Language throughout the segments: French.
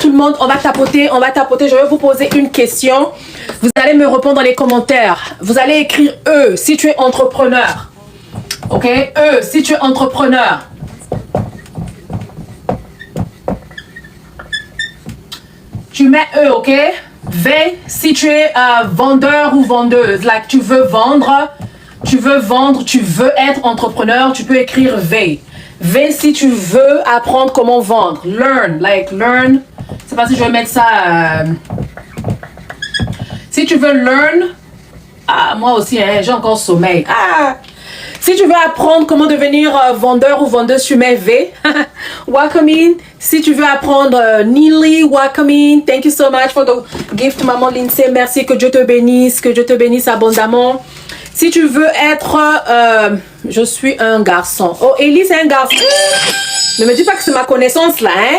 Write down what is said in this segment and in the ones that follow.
tout le monde, on va tapoter, je vais vous poser une question. Vous allez me répondre dans les commentaires. Vous allez écrire E si tu es entrepreneur. Ok, E si tu es entrepreneur. Tu mets E, ok? V si tu es vendeur ou vendeuse. Like tu veux vendre, tu veux être entrepreneur, tu peux écrire V. V si tu veux apprendre comment vendre. Learn, like learn. C'est pas si je vais mettre ça. Si tu veux learn, moi aussi, hein, j'ai encore sommeil. Si tu veux apprendre comment devenir vendeur ou vendeuse, tu mets V. Welcome in. Si tu veux apprendre Neely, welcome in. Thank you so much for the gift, maman Lindsay. Merci, que Dieu te bénisse abondamment. Si tu veux être, je suis un garçon. Oh, Ellie, c'est un garçon. Ne me dis pas que c'est ma connaissance là, hein.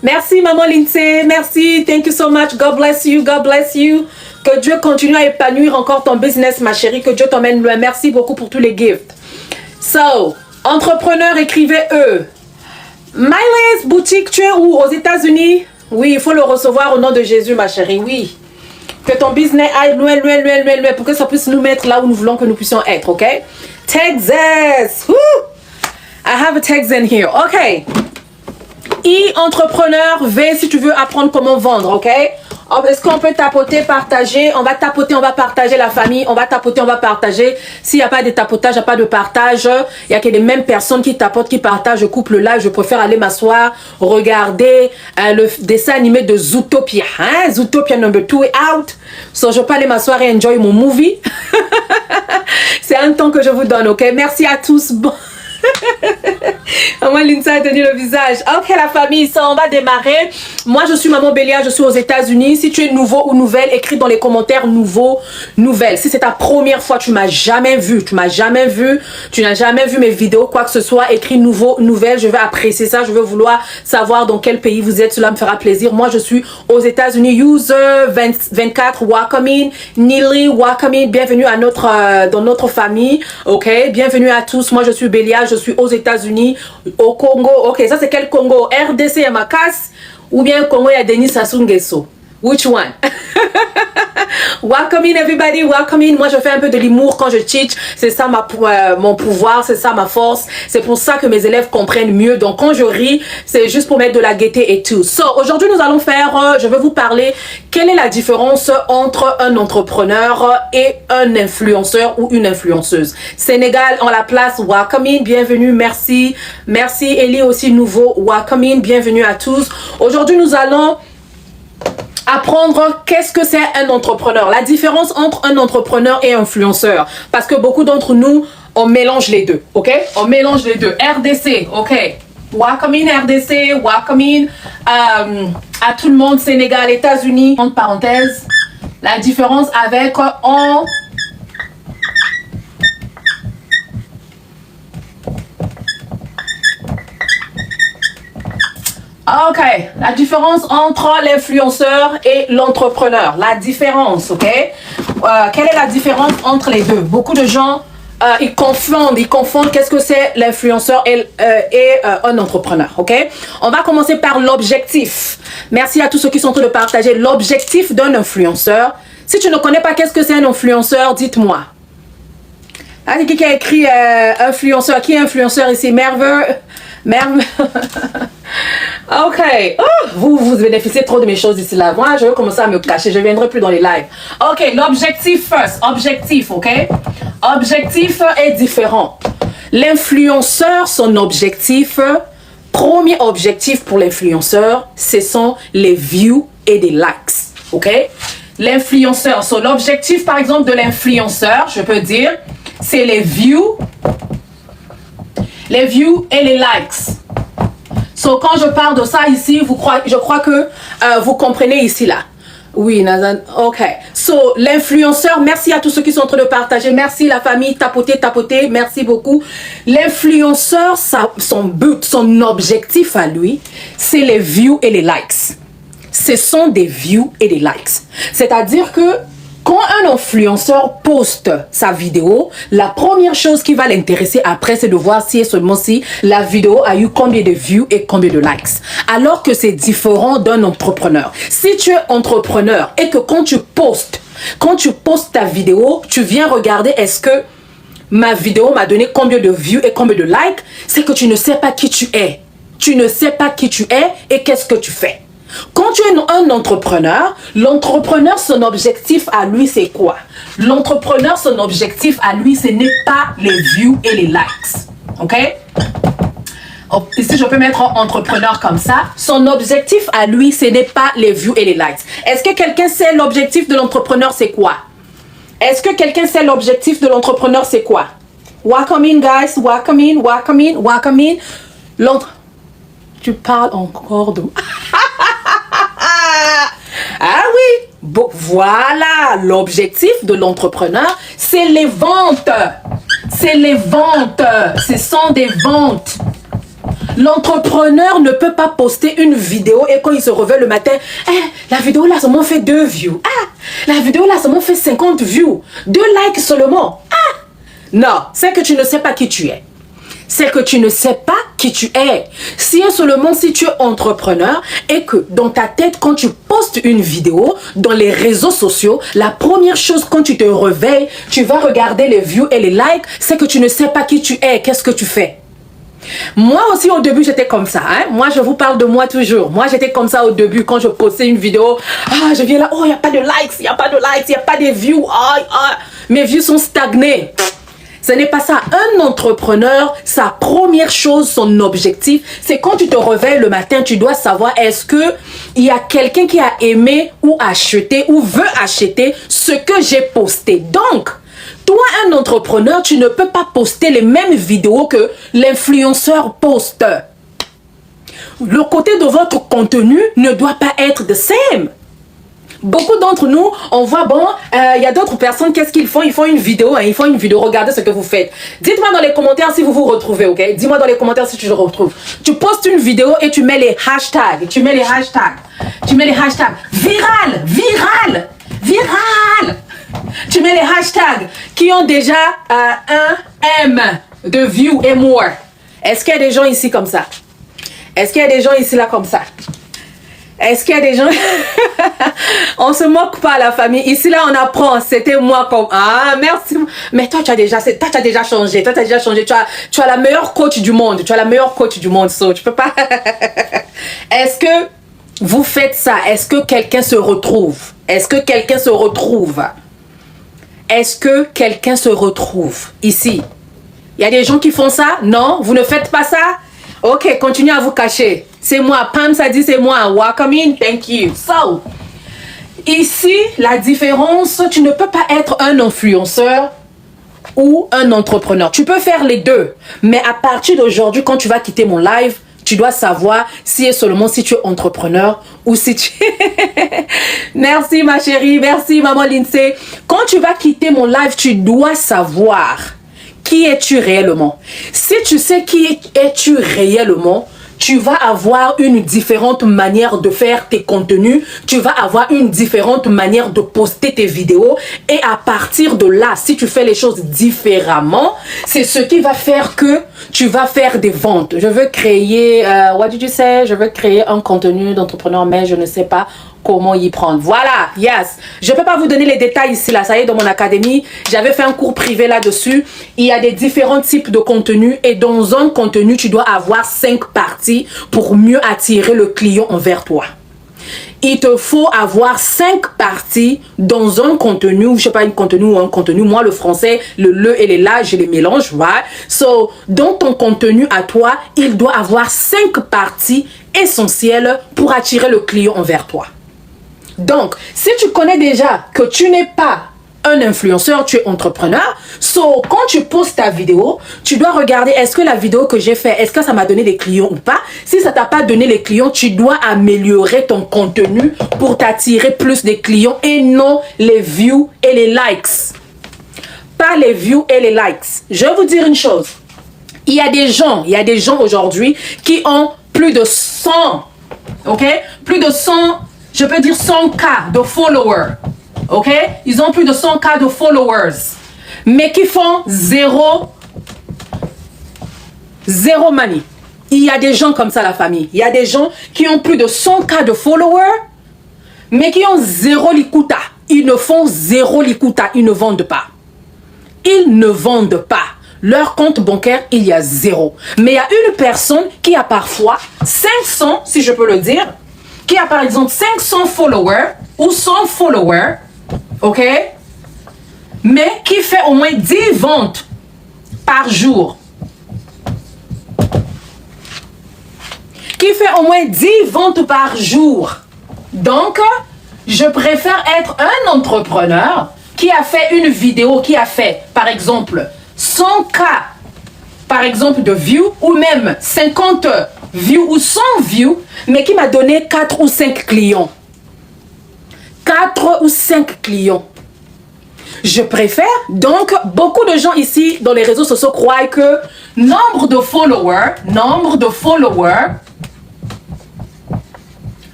Merci, maman Lindsay. Merci. Thank you so much. God bless you. God bless you. Que Dieu continue à épanouir encore ton business, ma chérie. Que Dieu t'emmène loin. Merci beaucoup pour tous les gifts. So, entrepreneur, écrivez E. Myles Boutique, tu es où? Aux États-Unis? Oui, il faut le recevoir au nom de Jésus, ma chérie. Oui. Que ton business aille loin, pour que ça puisse nous mettre là où nous voulons que nous puissions être, ok? Texas! Woo! I have a Texan here, ok? I, entrepreneur. V, si tu veux apprendre comment vendre, ok? Est-ce qu'on peut tapoter, partager? On va tapoter, on va partager la famille. On va tapoter, on va partager. S'il n'y a pas de tapotage, il n'y a pas de partage. Il n'y a que les mêmes personnes qui tapotent, qui partagent. Je coupe le live. Je préfère aller m'asseoir, regarder le dessin animé de Zootopia. Hein? Zootopia number 2 est out. So, je peux aller m'asseoir et enjoy mon movie. C'est un temps que je vous donne, ok? Merci à tous. Bon. Moi, Lindsay a tenu le visage. Ok, la famille, ça, on va démarrer. Moi, je suis Maman Bélia, je suis aux États-Unis. Si tu es nouveau ou nouvelle, écris dans les commentaires nouveau, nouvelle. Si c'est ta première fois, tu m'as jamais vu, tu n'as jamais vu mes vidéos, quoi que ce soit, écris nouveau, nouvelle. Je vais apprécier ça. Je veux vouloir savoir dans quel pays vous êtes. Cela me fera plaisir. Moi, je suis aux États-Unis. User 24, welcome in. Neely, welcome in. Bienvenue à dans notre famille. Ok, bienvenue à tous. Moi, je suis Bélia. Je suis aux États-Unis, au Congo. Ok, ça c'est quel Congo? RDC, il y a Makas, ou bien Congo, il y a Denis Sassou Nguesso. Which one? Welcome in everybody, welcome in. Moi je fais un peu de l'humour quand je teach. C'est ça mon pouvoir, c'est ça ma force. C'est pour ça que mes élèves comprennent mieux. Donc quand je ris, c'est juste pour mettre de la gaieté et tout. So aujourd'hui nous allons faire, je vais vous parler quelle est la différence entre un entrepreneur et un influenceur ou une influenceuse. Sénégal en la place, welcome in, bienvenue, merci. Merci Ellie aussi nouveau, welcome in, bienvenue à tous. Aujourd'hui nous allons apprendre qu'est-ce que c'est un entrepreneur, la différence entre un entrepreneur et un influenceur, parce que beaucoup d'entre nous on mélange les deux, ok? On mélange les deux. RDC, ok? Welcome in RDC, welcome in à tout le monde, Sénégal, États-Unis. Entre parenthèses, la différence avec ok, la différence entre l'influenceur et l'entrepreneur. La différence, ok? Quelle est la différence entre les deux? Beaucoup de gens, ils confondent qu'est-ce que c'est l'influenceur et un entrepreneur, ok? On va commencer par l'objectif. Merci à tous ceux qui sont en train de partager. L'objectif d'un influenceur. Si tu ne connais pas qu'est-ce que c'est un influenceur, dites-moi. Qui a écrit influenceur? Qui est influenceur ici? Merve. Ok. Vous bénéficiez trop de mes choses ici là. Moi, je vais commencer à me cacher. Je ne viendrai plus dans les lives. Ok, l'objectif first. Objectif, ok? Objectif est différent. L'influenceur, son objectif, premier objectif pour l'influenceur, ce sont les views et des likes. Ok? L'influenceur, son objectif par exemple de l'influenceur, je peux dire, c'est les views et les likes. So, quand je parle de ça ici, je crois que vous comprenez ici là. Oui, Nazan. Ok. So, l'influenceur, merci à tous ceux qui sont en train de partager. Merci la famille, tapotez. Merci beaucoup. L'influenceur, son but, son objectif à lui, c'est les views et les likes. Ce sont des views et des likes. C'est-à-dire que Quand un influenceur poste sa vidéo, la première chose qui va l'intéresser après, c'est de voir si et seulement si la vidéo a eu combien de views et combien de likes. Alors que c'est différent d'un entrepreneur. Si tu es entrepreneur et que quand tu postes ta vidéo, tu viens regarder est-ce que ma vidéo m'a donné combien de views et combien de likes, c'est que tu ne sais pas qui tu es. Tu ne sais pas qui tu es et qu'est-ce que tu fais. Quand tu es un entrepreneur, l'entrepreneur, son objectif à lui, c'est quoi? L'entrepreneur, son objectif à lui, ce n'est pas les views et les likes. OK? Ici, je peux mettre entrepreneur comme ça. Son objectif à lui, ce n'est pas les views et les likes. Est-ce que quelqu'un sait l'objectif de l'entrepreneur, c'est quoi? Est-ce que quelqu'un sait l'objectif de l'entrepreneur, c'est quoi? Welcome in, guys. Welcome in, welcome in, welcome in. Tu parles encore de... Ah oui, bon, voilà, l'objectif de l'entrepreneur, c'est les ventes. C'est les ventes. Ce sont des ventes. L'entrepreneur ne peut pas poster une vidéo et quand il se réveille le matin, la vidéo là seulement fait 2 views. La vidéo là seulement fait 50 views. 2 likes seulement. Non, c'est que tu ne sais pas qui tu es. C'est que tu ne sais pas qui tu es. Si et seulement si tu es entrepreneur et que dans ta tête, quand tu postes une vidéo dans les réseaux sociaux, la première chose quand tu te réveilles, tu vas regarder les views et les likes, c'est que tu ne sais pas qui tu es. Qu'est-ce que tu fais? Moi aussi au début j'étais comme ça, hein? Moi je vous parle de moi toujours. Moi j'étais comme ça au début quand je postais une vidéo. Je viens là, oh il n'y a pas de likes, il n'y a pas de likes, il n'y a pas de views. Mes views sont stagnés. Ce n'est pas ça. Un entrepreneur, sa première chose, son objectif, c'est quand tu te réveilles le matin, tu dois savoir est-ce que il y a quelqu'un qui a aimé ou acheté ou veut acheter ce que j'ai posté. Donc, toi, un entrepreneur, tu ne peux pas poster les mêmes vidéos que l'influenceur poste. Le côté de votre contenu ne doit pas être the same. Beaucoup d'entre nous, on voit, bon, il y a d'autres personnes, qu'est-ce qu'ils font? Ils font une vidéo, regardez ce que vous faites. Dites-moi dans les commentaires si vous vous retrouvez, ok? Dis-moi dans les commentaires si tu te retrouves. Tu postes une vidéo et tu mets les hashtags. Tu mets les hashtags viral. Tu mets les hashtags qui ont déjà un M de view et more. Est-ce qu'il y a des gens ici comme ça? Est-ce qu'il y a des gens ici là comme ça? Est-ce qu'il y a des gens... On se moque pas, la famille. Ici, là, on apprend. C'était moi comme... merci. Mais toi, tu as déjà changé. Tu as la meilleure coach du monde. So, tu peux pas... Est-ce que vous faites ça? Est-ce que quelqu'un se retrouve? Est-ce que quelqu'un se retrouve ici? Il y a des gens qui font ça? Non? Vous ne faites pas ça? Ok, continuez à vous cacher. C'est moi. Pam, ça dit c'est moi. Welcome in. Thank you. So, ici, la différence, tu ne peux pas être un influenceur ou un entrepreneur. Tu peux faire les deux. Mais à partir d'aujourd'hui, quand tu vas quitter mon live, tu dois savoir si et seulement si tu es entrepreneur ou si tu... Merci ma chérie. Merci maman Lindsay. Quand tu vas quitter mon live, tu dois savoir qui es-tu réellement. Si tu sais qui es-tu réellement, tu vas avoir une différente manière de faire tes contenus, tu vas avoir une différente manière de poster tes vidéos et à partir de là, si tu fais les choses différemment, c'est ce qui va faire que tu vas faire des ventes. Je veux créer, je veux créer un contenu d'entrepreneur mais je ne sais pas comment y prendre. Voilà, yes. Je ne peux pas vous donner les détails ici, là. Ça y est, dans mon académie, j'avais fait un cours privé là-dessus. Il y a des différents types de contenus et dans un contenu, tu dois avoir 5 parties pour mieux attirer le client envers toi. Il te faut avoir 5 parties dans un contenu, je sais pas, un contenu ou un contenu. Moi, le français, le et les là, je les mélange, right? So, dans ton contenu à toi, il doit avoir 5 parties essentielles pour attirer le client envers toi. Donc, si tu connais déjà que tu n'es pas un influenceur, tu es entrepreneur, so, quand tu postes ta vidéo, tu dois regarder est-ce que la vidéo que j'ai fait, est-ce que ça m'a donné des clients ou pas. Si ça t'a pas donné les clients, tu dois améliorer ton contenu pour t'attirer plus de clients et non les views et les likes. Pas les views et les likes. Je vais vous dire une chose. Il y a des gens aujourd'hui qui ont plus de 100, ok? Plus de 100, je peux dire 100 K de followers. ok? Ils ont plus de 100K de followers, mais qui font zéro money. Il y a des gens comme ça, la famille. Il y a des gens qui ont plus de 100K de followers, mais qui ont zéro likuta. Ils ne font zéro likuta. Ils ne vendent pas. Ils ne vendent pas. Leur compte bancaire, il y a zéro. Mais il y a une personne qui a parfois 500, si je peux le dire, qui a par exemple 500 followers ou 100 followers, ok? Mais qui fait au moins 10 ventes par jour. Qui fait au moins 10 ventes par jour. Donc, je préfère être un entrepreneur qui a fait une vidéo, qui a fait, par exemple, 100K, par exemple, de views, ou même 50 views ou 100 views, mais qui m'a donné 4 ou 5 clients. 4 ou 5 clients. Je préfère, donc, beaucoup de gens ici, dans les réseaux sociaux, croient que nombre de followers, nombre de followers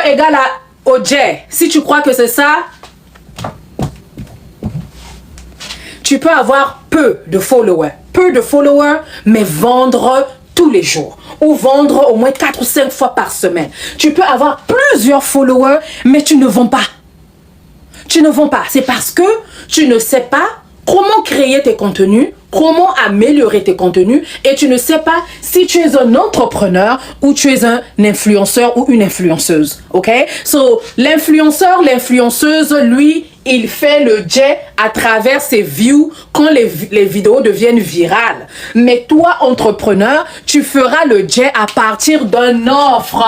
égale à OJ. Si tu crois que c'est ça, tu peux avoir peu de followers, mais vendre tous les jours ou vendre au moins 4 ou 5 fois par semaine. Tu peux avoir plusieurs followers, mais tu ne vends pas. Tu ne vends pas. C'est parce que tu ne sais pas comment créer tes contenus, comment améliorer tes contenus, et tu ne sais pas si tu es un entrepreneur ou tu es un influenceur ou une influenceuse, ok? So, l'influenceur, l'influenceuse, lui, il fait le jet à travers ses views quand les vidéos deviennent virales. Mais toi, entrepreneur, tu feras le jet à partir d'une offre,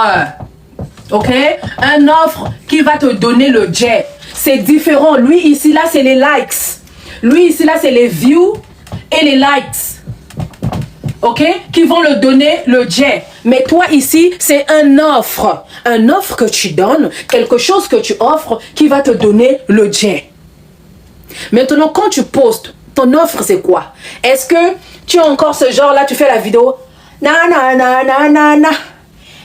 ok? Une offre qui va te donner le jet. C'est différent. Lui, ici, là, c'est les likes. Lui, ici, là, c'est les views et les likes, ok, qui vont le donner le jet. Mais toi, ici, c'est une offre que tu donnes, quelque chose que tu offres qui va te donner le jet. Maintenant, quand tu postes, ton offre, c'est quoi? Est-ce que tu as encore ce genre-là, tu fais la vidéo, na, na, na, na, na, na,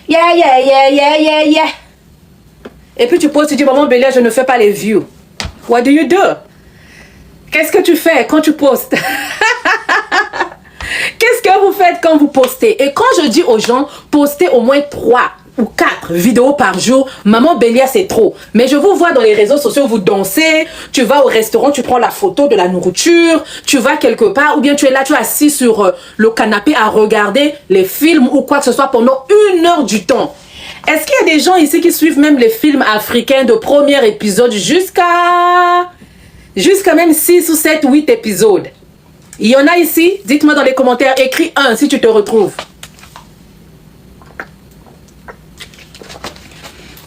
yeah, yeah, yeah, yeah, yeah, yeah. Et puis tu postes, tu dis, maman Bélia, je ne fais pas les views. What do you do? Qu'est-ce que tu fais quand tu postes? Qu'est-ce que vous faites quand vous postez? Et quand je dis aux gens, postez au moins 3 ou 4 vidéos par jour, maman Bélia, c'est trop. Mais je vous vois dans les réseaux sociaux, vous dansez, tu vas au restaurant, tu prends la photo de la nourriture, tu vas quelque part, ou bien tu es là, tu es assis sur le canapé à regarder les films ou quoi que ce soit pendant 1 heure du temps. Est-ce qu'il y a des gens ici qui suivent même les films africains de premier épisode jusqu'à même 6 ou 7 ou 8 épisodes? Il y en a ici? Dites-moi dans les commentaires, écris 1 si tu te retrouves.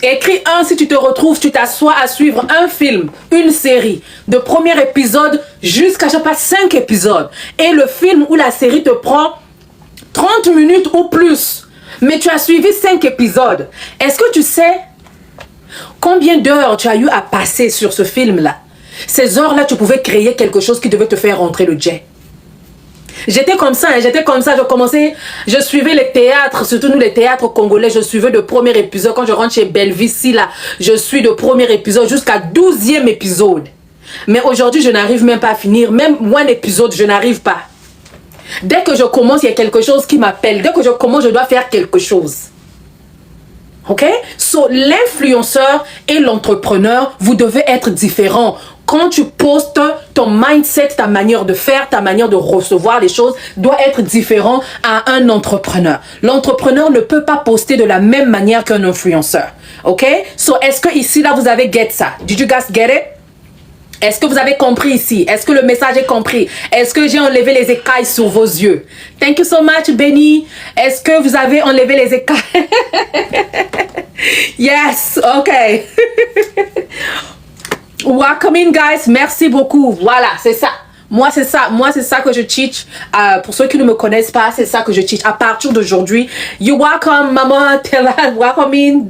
Écris 1 si tu te retrouves, tu t'assois à suivre un film, une série, de premier épisode jusqu'à, je sais pas, 5 épisodes. Et le film ou la série te prend 30 minutes ou plus. Mais tu as suivi 5 épisodes. Est-ce que tu sais combien d'heures tu as eu à passer sur ce film-là? Ces heures-là, tu pouvais créer quelque chose qui devait te faire rentrer le jet. J'étais comme ça, je suivais les théâtres, surtout nous les théâtres congolais, je suivais de premier épisode. Quand je rentre chez Belvici, là, je suis de premier épisode jusqu'à 12e épisode. Mais aujourd'hui, je n'arrive même pas à finir, même un épisode, je n'arrive pas. Dès que je commence, il y a quelque chose qui m'appelle. Dès que je commence, je dois faire quelque chose. Ok? So, l'influenceur et l'entrepreneur, vous devez être différents. Quand tu postes, ton mindset, ta manière de faire, ta manière de recevoir les choses doit être différent à un entrepreneur. L'entrepreneur ne peut pas poster de la même manière qu'un influenceur. Ok? So, est-ce que ici, là, vous avez get ça? Did you guys get it? Est-ce que vous avez compris ici? Est-ce que le message est compris? Est-ce que j'ai enlevé les écailles sur vos yeux? Thank you so much, Benny. Est-ce que vous avez enlevé les écailles? Yes, ok. Welcome in, guys. Merci beaucoup. Voilà, c'est ça. Moi, c'est ça que je teach. Pour ceux qui ne me connaissent pas, c'est ça que je teach. À partir d'aujourd'hui, you welcome, maman, Tella, welcome in.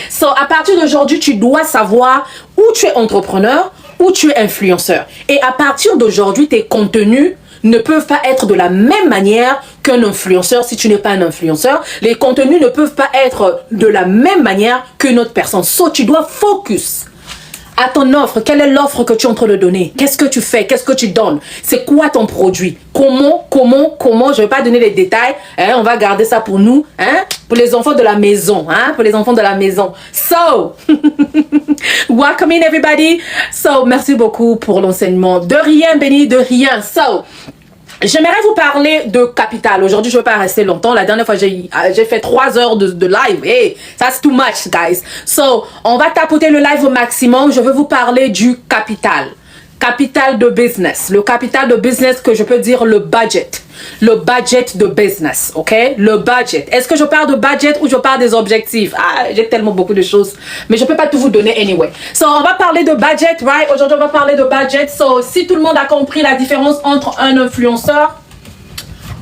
So, à partir d'aujourd'hui, tu dois savoir où tu es entrepreneur, où tu es influenceur. Et à partir d'aujourd'hui, tes contenus ne peuvent pas être de la même manière qu'un influenceur si tu n'es pas un influenceur. Les contenus ne peuvent pas être de la même manière qu'une autre personne. So, tu dois focus à ton offre. Quelle est l'offre que tu es en train de donner? Qu'est-ce que tu fais? Qu'est-ce que tu donnes? C'est quoi ton produit? Comment? Je ne vais pas donner les détails. Hein? On va garder ça pour nous. Hein? Pour les enfants de la maison. Hein? Pour les enfants de la maison. So, welcome in everybody. So, merci beaucoup pour l'enseignement. De rien, béni, de rien. So, j'aimerais vous parler de capital. Aujourd'hui, je ne vais pas rester longtemps. La dernière fois, j'ai fait 3 heures de live. Hey, that's too much, guys. So, on va tapoter le live au maximum. Je veux vous parler du capital. Capital de business. Le capital de business que je peux dire le budget. Le budget de business, ok? Le budget. Est-ce que je parle de budget ou je parle des objectifs? Ah, j'ai tellement beaucoup de choses. Mais je ne peux pas tout vous donner anyway. So, on va parler de budget, right? Aujourd'hui, on va parler de budget. So, si tout le monde a compris la différence entre un influenceur,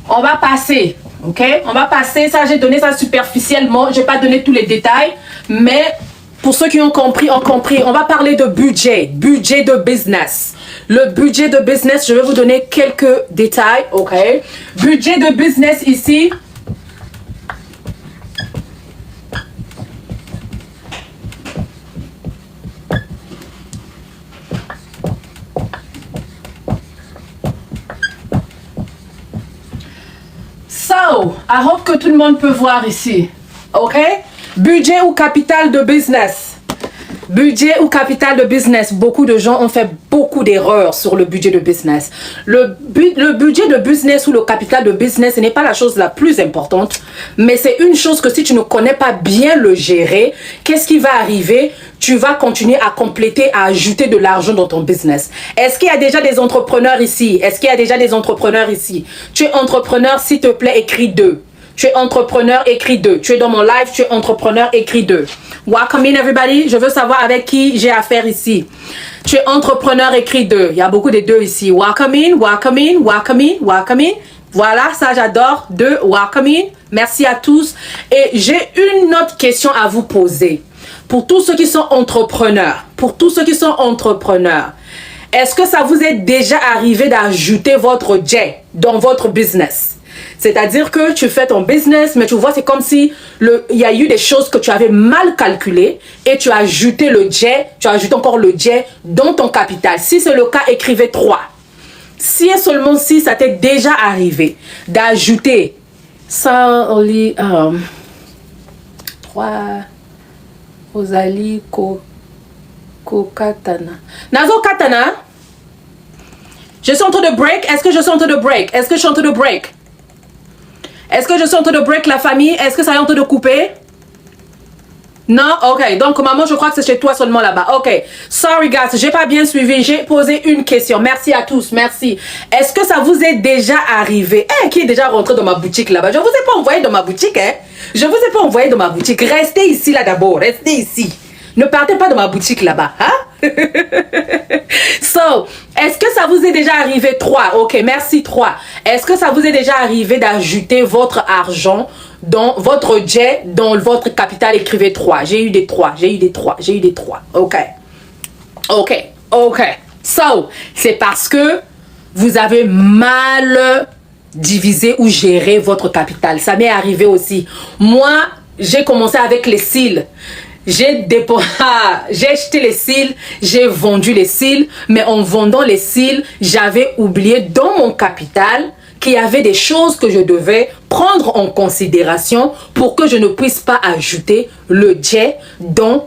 on va passer, ok? On va passer. Ça, j'ai donné ça superficiellement. Je n'ai pas donné tous les détails. Mais pour ceux qui ont compris, ont compris. On va parler de budget. Budget de business. Le budget de business, je vais vous donner quelques détails, ok? Budget de business ici. So, I hope que tout le monde peut voir ici, ok? Budget ou capital de business. Budget ou capital de business. Beaucoup de gens ont fait beaucoup d'erreurs sur le budget de business. Le budget de business ou le capital de business, ce n'est pas la chose la plus importante, mais c'est une chose que si tu ne connais pas bien le gérer, qu'est-ce qui va arriver? Tu vas continuer à compléter, à ajouter de l'argent dans ton business. Est-ce qu'il y a déjà des entrepreneurs ici? Est-ce qu'il y a déjà des entrepreneurs ici? Tu es entrepreneur, s'il te plaît, écris 2. Tu es entrepreneur, écris 2. Tu es dans mon live, tu es entrepreneur, écris 2. Welcome in everybody. Je veux savoir avec qui j'ai affaire ici. Tu es entrepreneur, écris 2. Il y a beaucoup de 2 ici. Welcome in, welcome in, welcome in, welcome in. Voilà, ça j'adore. 2, welcome in. Merci à tous. Et j'ai une autre question à vous poser. Pour tous ceux qui sont entrepreneurs, est-ce que ça vous est déjà arrivé d'ajouter votre jet dans votre business? C'est-à-dire que tu fais ton business, mais tu vois, c'est comme si il y a eu des choses que tu avais mal calculées et tu as ajouté le jet, tu as ajouté encore le jet dans ton capital. Si c'est le cas, écrivez 3. Si et seulement si ça t'est déjà arrivé d'ajouter ça, 3, Rosalie, Katana. Nazo Katana, je suis en train de break. Est-ce que je suis en train de break? Est-ce que je suis en train de break? Est-ce que je suis en train de break la famille? Est-ce que ça est en train de couper? Non? Ok. Donc, maman, je crois que c'est chez toi seulement là-bas. Ok. Sorry, guys. J'ai pas bien suivi. J'ai posé une question. Merci à tous. Merci. Est-ce que ça vous est déjà arrivé? Qui est déjà rentré dans ma boutique là-bas? Je vous ai pas envoyé dans ma boutique, hein? Je vous ai pas envoyé dans ma boutique. Restez ici là d'abord. Restez ici. Ne partez pas dans ma boutique là-bas, hein? So, est-ce que ça vous est déjà arrivé 3? Ok, merci 3. Est-ce que ça vous est déjà arrivé d'ajouter votre argent dans votre jet, dans votre capital? Écrivez 3. J'ai eu des 3. Ok. So, c'est parce que vous avez mal divisé ou géré votre capital. Ça m'est arrivé aussi. Moi, j'ai commencé avec les cils. J'ai acheté les cils, j'ai vendu les cils, mais en vendant les cils, j'avais oublié dans mon capital qu'il y avait des choses que je devais prendre en considération pour que je ne puisse pas ajouter le jet dans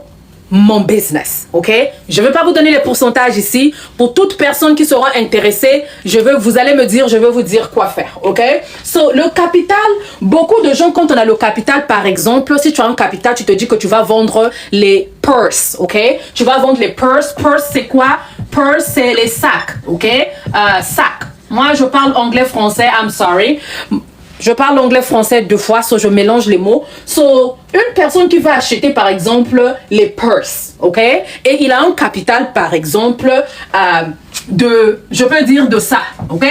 mon business, ok? Je ne vais pas vous donner les pourcentages ici. Pour toute personne qui sera intéressée, vous allez me dire, je vais vous dire quoi faire, ok? So, le capital, beaucoup de gens, quand on a le capital, par exemple, si tu as un capital, tu te dis que tu vas vendre les purses, ok? Tu vas vendre les purses. Purse, c'est quoi? Purse, c'est les sacs, ok? Sac. Moi, je parle anglais-français, I'm sorry. Je parle anglais-français 2 fois, so je mélange les mots. So, une personne qui va acheter, par exemple, les purses, ok? Et il a un capital, par exemple, je peux dire de ça, ok?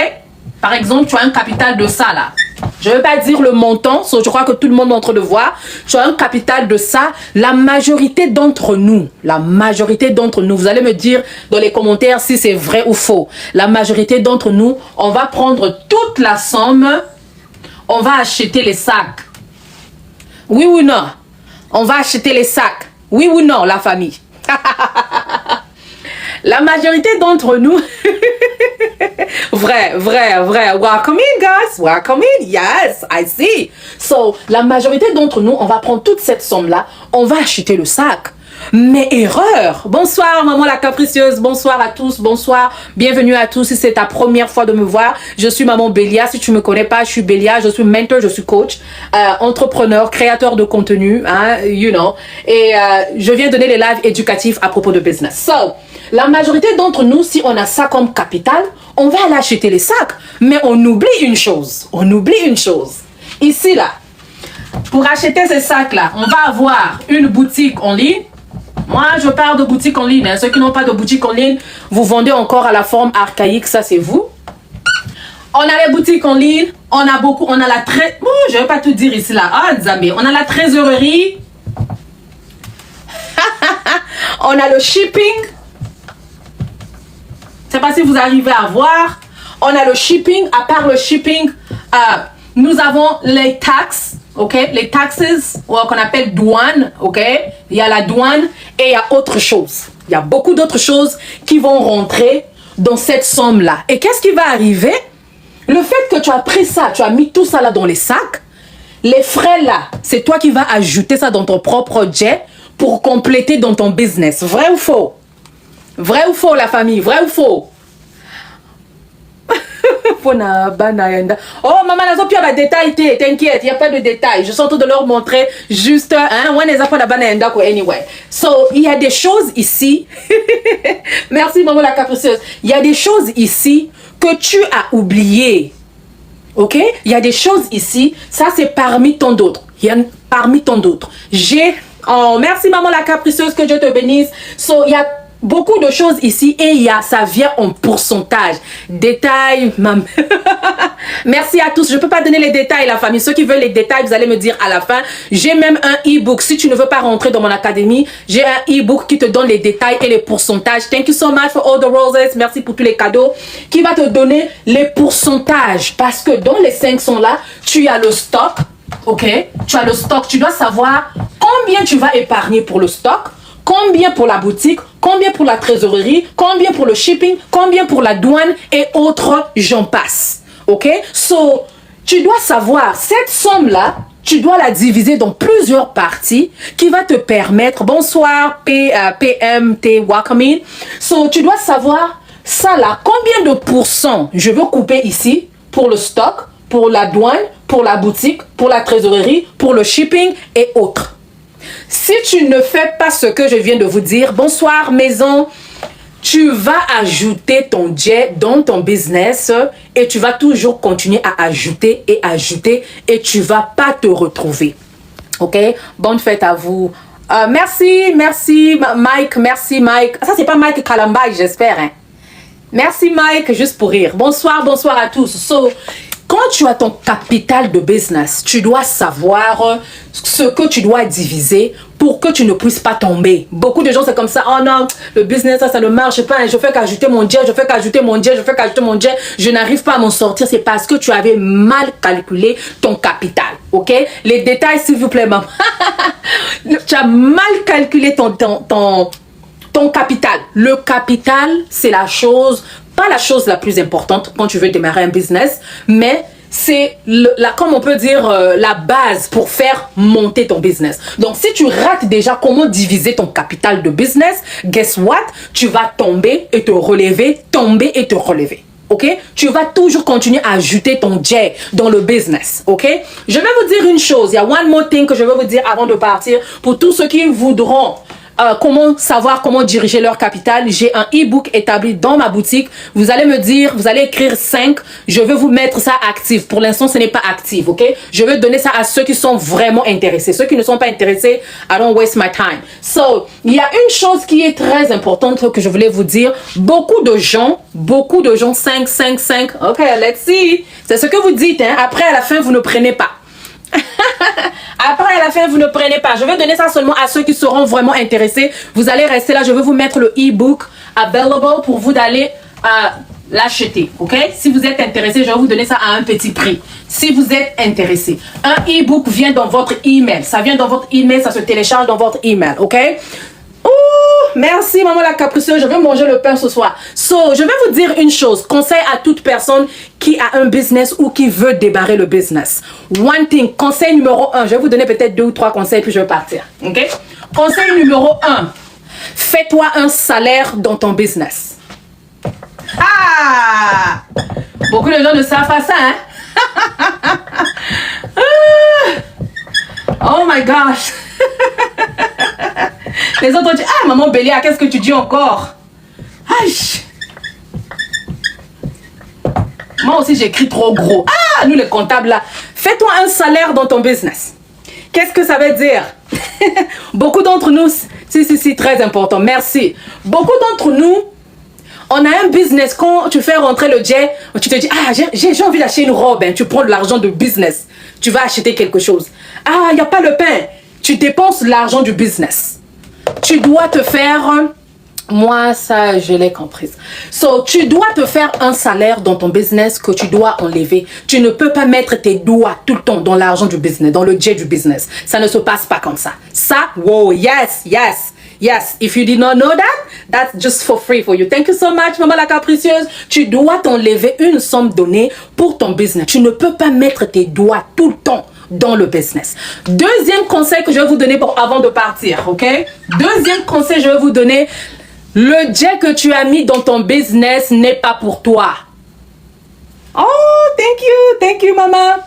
Par exemple, tu as un capital de ça, là. Je ne vais pas dire le montant, so je crois que tout le monde est en train de voir. Tu as un capital de ça. La majorité d'entre nous, vous allez me dire dans les commentaires si c'est vrai ou faux. La majorité d'entre nous, on va prendre toute la somme. on va acheter les sacs. Oui ou non? On va acheter les sacs. Oui ou non, la famille? La majorité d'entre nous, vrai. Welcome in, guys. Welcome in. Yes, I see. So, la majorité d'entre nous, on va prendre toute cette somme-là, on va acheter le sac. Mais erreur. Bonsoir, maman la capricieuse. Bonsoir à tous. Bonsoir. Bienvenue à tous. Si c'est ta première fois de me voir, je suis maman Bélia. Si tu me connais pas, je suis Bélia. Je suis mentor, je suis coach, entrepreneur, créateur de contenu, hein, you know. Et je viens donner les lives éducatifs à propos de business. So, la majorité d'entre nous, si on a ça comme capital, on va aller acheter les sacs. Mais on oublie une chose. Ici, là, pour acheter ces sacs-là, on va avoir une boutique en ligne. Moi, je parle de boutique en ligne. Hein. Ceux qui n'ont pas de boutique en ligne, vous vendez encore à la forme archaïque. Ça, c'est vous. On a les boutiques en ligne. On a beaucoup. On a la je ne vais pas tout dire ici, là. Ah, Zambé. On a la trésorerie. On a le shipping. Je ne sais pas si vous arrivez à voir. On a le shipping. À part le shipping, nous avons les taxes. OK, les taxes, qu'on appelle douane, OK, il y a la douane et il y a autre chose. Il y a beaucoup d'autres choses qui vont rentrer dans cette somme-là. Et qu'est-ce qui va arriver? Le fait que tu as pris ça, tu as mis tout ça là dans les sacs, les frais là, c'est toi qui vas ajouter ça dans ton propre jet pour compléter dans ton business. Vrai ou faux? Vrai ou faux, la famille? Vrai ou faux? Oh maman, tu as des détails, t'inquiète, il n'y a pas de détails. Je suis en train de leur montrer juste anyway. So, il y a des choses ici. Merci maman la capricieuse. Il y a des choses ici que tu as oubliées. OK? Il y a des choses ici, ça c'est parmi tant d'autres. Oh, merci maman la capricieuse, que Dieu te bénisse. So, il y a beaucoup de choses ici et ça vient en pourcentage. Détails, maman. Merci à tous. Je ne peux pas donner les détails, la famille. Ceux qui veulent les détails, vous allez me dire à la fin. J'ai même un e-book. Si tu ne veux pas rentrer dans mon académie, j'ai un e-book qui te donne les détails et les pourcentages. Thank you so much for all the roses. Merci pour tous les cadeaux. Qui va te donner les pourcentages. Parce que dans les 500 là, tu as le stock. OK? Tu as le stock. Tu dois savoir combien tu vas épargner pour le stock. Combien pour la boutique, combien pour la trésorerie, combien pour le shipping, combien pour la douane et autres, j'en passe. OK? So, tu dois savoir, cette somme-là, tu dois la diviser dans plusieurs parties qui va te permettre, bonsoir, PMT, welcome in. So, tu dois savoir, ça là, combien de pourcents je veux couper ici pour le stock, pour la douane, pour la boutique, pour la trésorerie, pour le shipping et autres. Si tu ne fais pas ce que je viens de vous dire, bonsoir maison, tu vas ajouter ton jet dans ton business et tu vas toujours continuer à ajouter et tu vas pas te retrouver. OK? Bonne fête à vous. Merci Mike, merci Mike. Ça c'est pas Mike Kalambay, j'espère. Hein? Merci Mike, juste pour rire. Bonsoir à tous. So, quand tu as ton capital de business, tu dois savoir ce que tu dois diviser pour que tu ne puisses pas tomber. Beaucoup de gens, c'est comme ça. Oh non, le business, ça ne marche pas. Je fais qu'ajouter mon jet, je n'arrive pas à m'en sortir. C'est parce que tu avais mal calculé ton capital. OK? Les détails, s'il vous plaît, maman. Tu as mal calculé ton capital. Le capital, c'est pas la chose la plus importante quand tu veux démarrer un business, mais c'est, comme on peut dire, la base pour faire monter ton business. Donc, si tu rates déjà comment diviser ton capital de business, guess what? Tu vas tomber et te relever, OK? Tu vas toujours continuer à ajouter ton jet dans le business, OK? Je vais vous dire une chose. Il y a one more thing que je vais vous dire avant de partir. Pour tous ceux qui voudront comment diriger leur capital, j'ai un e-book établi dans ma boutique. Vous allez me dire, vous allez écrire 5. Je vais vous mettre ça actif. Pour l'instant, ce n'est pas actif, OK? Je vais donner ça à ceux qui sont vraiment intéressés. Ceux qui ne sont pas intéressés, I don't waste my time. So, il y a une chose qui est très importante que je voulais vous dire. Beaucoup de gens, 5. OK, let's see. C'est ce que vous dites, hein? Après, à la fin, vous ne prenez pas. Après, à la fin, vous ne prenez pas. Je vais donner ça seulement à ceux qui seront vraiment intéressés. Vous allez rester là. Je vais vous mettre le e-book available pour vous d'aller l'acheter, ok? Si vous êtes intéressé, je vais vous donner ça à un petit prix. Si vous êtes intéressé, un e-book vient dans votre email. Ça vient dans votre email, ça se télécharge dans votre email, ok? Ouh, merci maman la capricieuse, je vais manger le pain ce soir. So, je vais vous dire une chose, conseil à toute personne qui a un business ou qui veut débarrer le business. One thing, conseil numéro 1, je vais vous donner peut-être 2 ou 3 conseils puis je vais partir, ok? Conseil numéro 1, fais-toi un salaire dans ton business. Ah! Beaucoup de gens ne savent pas ça, hein? Oh my gosh! Les autres disent, ah, maman Bélia, qu'est-ce que tu dis encore? Aïe! Moi aussi, j'écris trop gros. Ah, nous les comptables là, fais-toi un salaire dans ton business. Qu'est-ce que ça veut dire? Beaucoup d'entre nous, si, très important, merci. Beaucoup d'entre nous, on a un business, quand tu fais rentrer le jet, tu te dis, ah, j'ai envie d'acheter une robe, hein. Tu prends de l'argent de business, tu vas acheter quelque chose. Ah, il n'y a pas le pain, tu dépenses l'argent du business. Tu dois te faire, moi ça je l'ai comprise. So, tu dois te faire un salaire dans ton business que tu dois enlever. Tu ne peux pas mettre tes doigts tout le temps dans l'argent du business, dans le jet du business. Ça ne se passe pas comme ça. Ça, wow, yes. Yes, if you did not know that, that's just for free for you. Thank you so much, maman la capricieuse. Tu dois t'enlever une somme donnée pour ton business. Tu ne peux pas mettre tes doigts tout le temps dans le business. Deuxième conseil que je vais vous donner avant de partir, ok? Deuxième conseil que je vais vous donner, le jet que tu as mis dans ton business n'est pas pour toi. Oh, thank you, maman.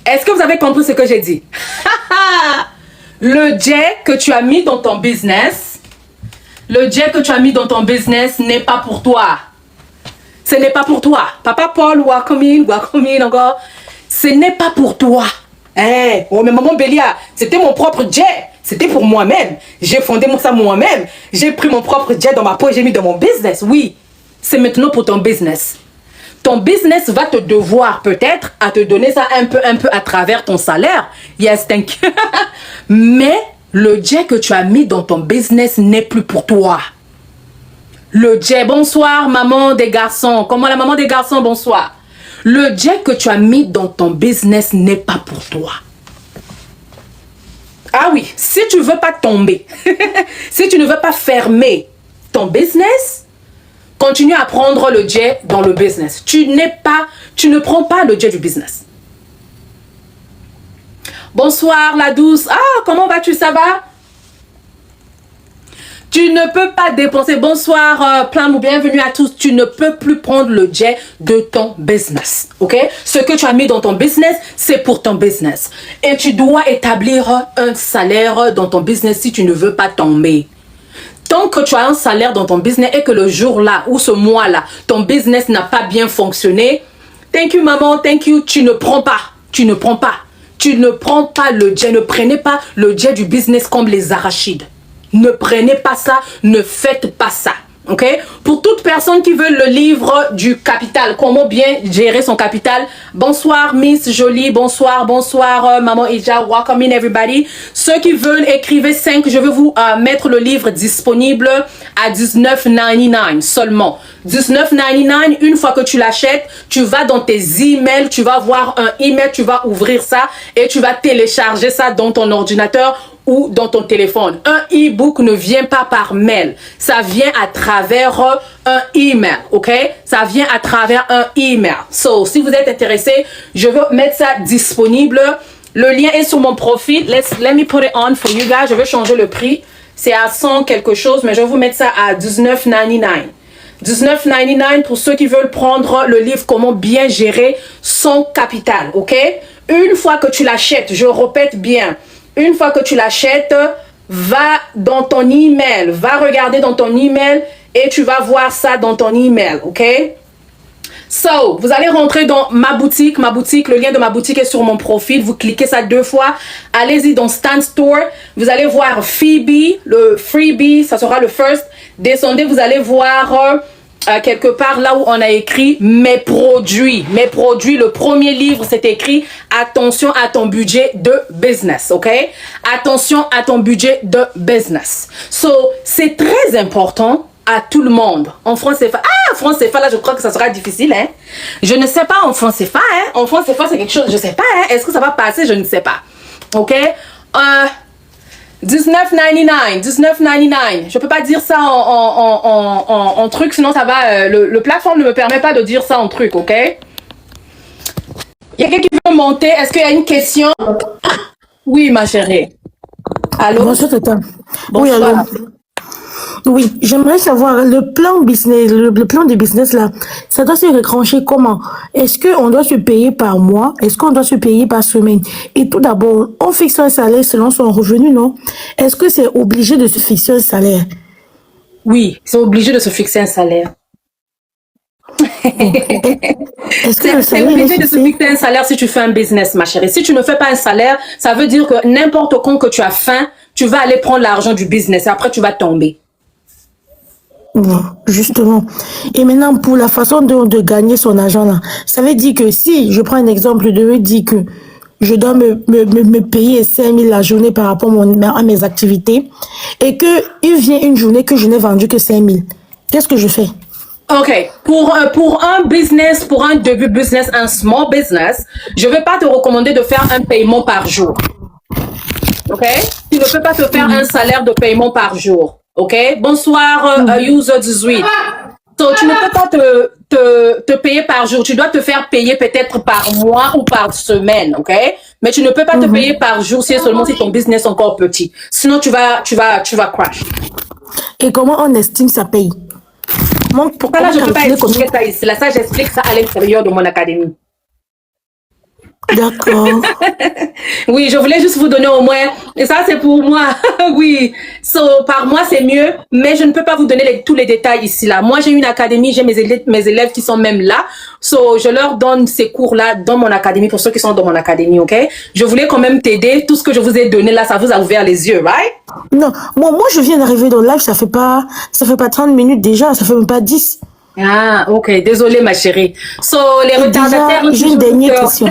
Est-ce que vous avez compris ce que j'ai dit? Le jet que tu as mis dans ton business, n'est pas pour toi. Ce n'est pas pour toi. Papa Paul, welcome in encore. Ce n'est pas pour toi. Oh, mais maman Bélia, c'était mon propre jet. C'était pour moi-même. J'ai fondé ça moi-même. J'ai pris mon propre jet dans ma poche, j'ai mis dans mon business. Oui, c'est maintenant pour ton business. Ton business va te devoir peut-être à te donner ça un peu à travers ton salaire. Yes, thank you. Mais le jet que tu as mis dans ton business n'est plus pour toi. Le jet, bonsoir maman des garçons. Comment la maman des garçons, bonsoir. Le jet que tu as mis dans ton business n'est pas pour toi. Ah oui, si tu ne veux pas tomber, si tu ne veux pas fermer ton business, continue à prendre le jet dans le business. Tu ne prends pas le jet du business. Bonsoir la douce. Ah, comment vas-tu, ça va? Tu ne peux pas dépenser. Bonsoir, plein ou bienvenue à tous. Tu ne peux plus prendre le jet de ton business. Ok? Ce que tu as mis dans ton business, c'est pour ton business. Et tu dois établir un salaire dans ton business si tu ne veux pas tomber. Tant que tu as un salaire dans ton business et que le jour-là ou ce mois-là, ton business n'a pas bien fonctionné, thank you maman, thank you, tu ne prends pas. Tu ne prends pas le jet. Ne prenez pas le jet du business comme les arachides. Ne prenez pas ça, ne faites pas ça. Ok? Pour toute personne qui veut le livre du capital, comment bien gérer son capital. Bonsoir Miss Jolie, bonsoir Maman Ija, welcome in everybody. Ceux qui veulent, écrivez 5, je vais vous mettre le livre disponible à $19.99 seulement. $19.99, une fois que tu l'achètes, tu vas dans tes emails, tu vas voir un email, tu vas ouvrir ça et tu vas télécharger ça dans ton ordinateur ou dans ton téléphone. Un e-book ne vient pas par mail. Ça vient à travers un email, ok? Ça vient à travers un email. So, si vous êtes intéressé, je vais mettre ça disponible. Le lien est sur mon profil. Let me put it on for you guys. Je vais changer le prix. C'est à 100 quelque chose, mais je vais vous mettre ça à $19.99. $19.99 pour ceux qui veulent prendre le livre Comment bien gérer son capital, ok? Une fois que tu l'achètes, je répète bien, une fois que tu l'achètes, va dans ton email, va regarder dans ton email et tu vas voir ça dans ton email, ok? So, vous allez rentrer dans ma boutique, le lien de ma boutique est sur mon profil, vous cliquez ça 2 fois, allez-y dans Stan Store, vous allez voir Phoebe, le freebie, ça sera le first, descendez, vous allez voir quelque part là où on a écrit mes produits, le premier livre c'est écrit attention à ton budget de business, ok? Attention à ton budget de business. So, c'est très important à tout le monde. En francs CFA. Ah, francs CFA, là, je crois que ça sera difficile. Hein. Je ne sais pas en francs CFA. Hein. En francs CFA, c'est quelque chose, je ne sais pas. Hein. Est-ce que ça va passer? Je ne sais pas. OK? 19,99. 19,99. Je peux pas dire ça en truc, sinon ça va. Le plateforme ne me permet pas de dire ça en truc, OK? Il y a quelqu'un qui veut monter. Est-ce qu'il y a une question? Oui, ma chérie. Allô? Bonsoir, tata. Oui, Bonsoir. allô. Oui, j'aimerais savoir le plan business, le plan de business là, ça doit se retrancher comment? Est-ce qu'on doit se payer par mois? Est-ce qu'on doit se payer par semaine? Et tout d'abord, on fixe un salaire selon son revenu, non? Est-ce que c'est obligé de se fixer un salaire? Oui, c'est obligé de se fixer un salaire. Est-ce que le C'est salaire est obligé de se fixé? fixer un salaire si tu fais un business, ma chérie. Si tu ne fais pas un salaire, ça veut dire que n'importe quand que tu as faim, tu vas aller prendre l'argent du business et après tu vas tomber. Non, justement. Et maintenant, pour la façon de gagner son argent là, ça veut dire que si, je prends un exemple, je me dis que je dois me payer 5 000 la journée par rapport à mes activités et que il vient une journée que je n'ai vendu que 5 000. Qu'est-ce que je fais? OK. Pour un business, pour un début business, un small business, je ne vais pas te recommander de faire un paiement par jour. OK? Tu ne peux pas te faire un salaire de paiement par jour. OK? Bonsoir, user 18. So, tu ne peux pas te payer par jour. Tu dois te faire payer peut-être par mois ou par semaine. OK? Mais tu ne peux pas te payer par jour si seulement si ton business est encore petit. Sinon, tu vas crash. Et comment on estime ça paye? Pour Ça, là, je ne peux pas calculer expliquer ça ici. Là, ça, j'explique ça à l'intérieur de mon académie. D'accord. Oui, je voulais juste vous donner au moins, et ça c'est pour moi, oui, par mois c'est mieux, mais je ne peux pas vous donner tous les détails ici là. Moi j'ai une académie, j'ai mes élèves qui sont même là, je leur donne ces cours-là dans mon académie pour ceux qui sont dans mon académie, ok? Je voulais quand même t'aider, tout ce que je vous ai donné là, ça vous a ouvert les yeux, right? Non, moi je viens d'arriver dans le live, ça fait pas 30 minutes déjà, ça fait même pas 10. Ah, ok, désolée ma chérie. Les retardataires ont J'ai une dernière question.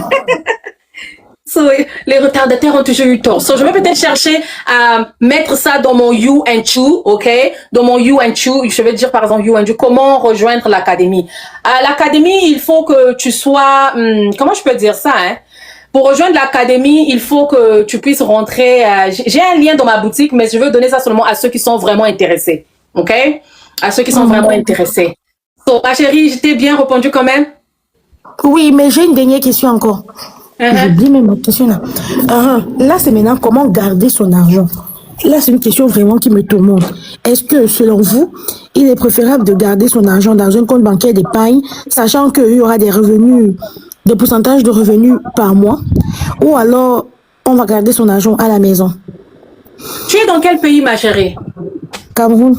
Les retardataires ont toujours eu tort. Je vais peut-être chercher à mettre ça dans mon You and You, ok? Dans mon You and You, je vais dire par exemple You and You, comment rejoindre l'académie. À l'académie, il faut que tu sois, comment je peux dire ça, hein? Pour rejoindre l'académie, il faut que tu puisses rentrer. J'ai un lien dans ma boutique, mais je veux donner ça seulement à ceux qui sont vraiment intéressés, ok? À ceux qui sont vraiment intéressés. Ma chérie, je t'ai bien répondu quand même? Oui, mais j'ai une dernière question encore. J'oublie même ma question là. Là, c'est maintenant comment garder son argent. Là, c'est une question vraiment qui me tourmente. Est-ce que, selon vous, il est préférable de garder son argent dans un compte bancaire d'épargne, sachant qu'il y aura des revenus, des pourcentages de revenus par mois, ou alors on va garder son argent à la maison? Tu es dans quel pays, ma chérie? Cameroun.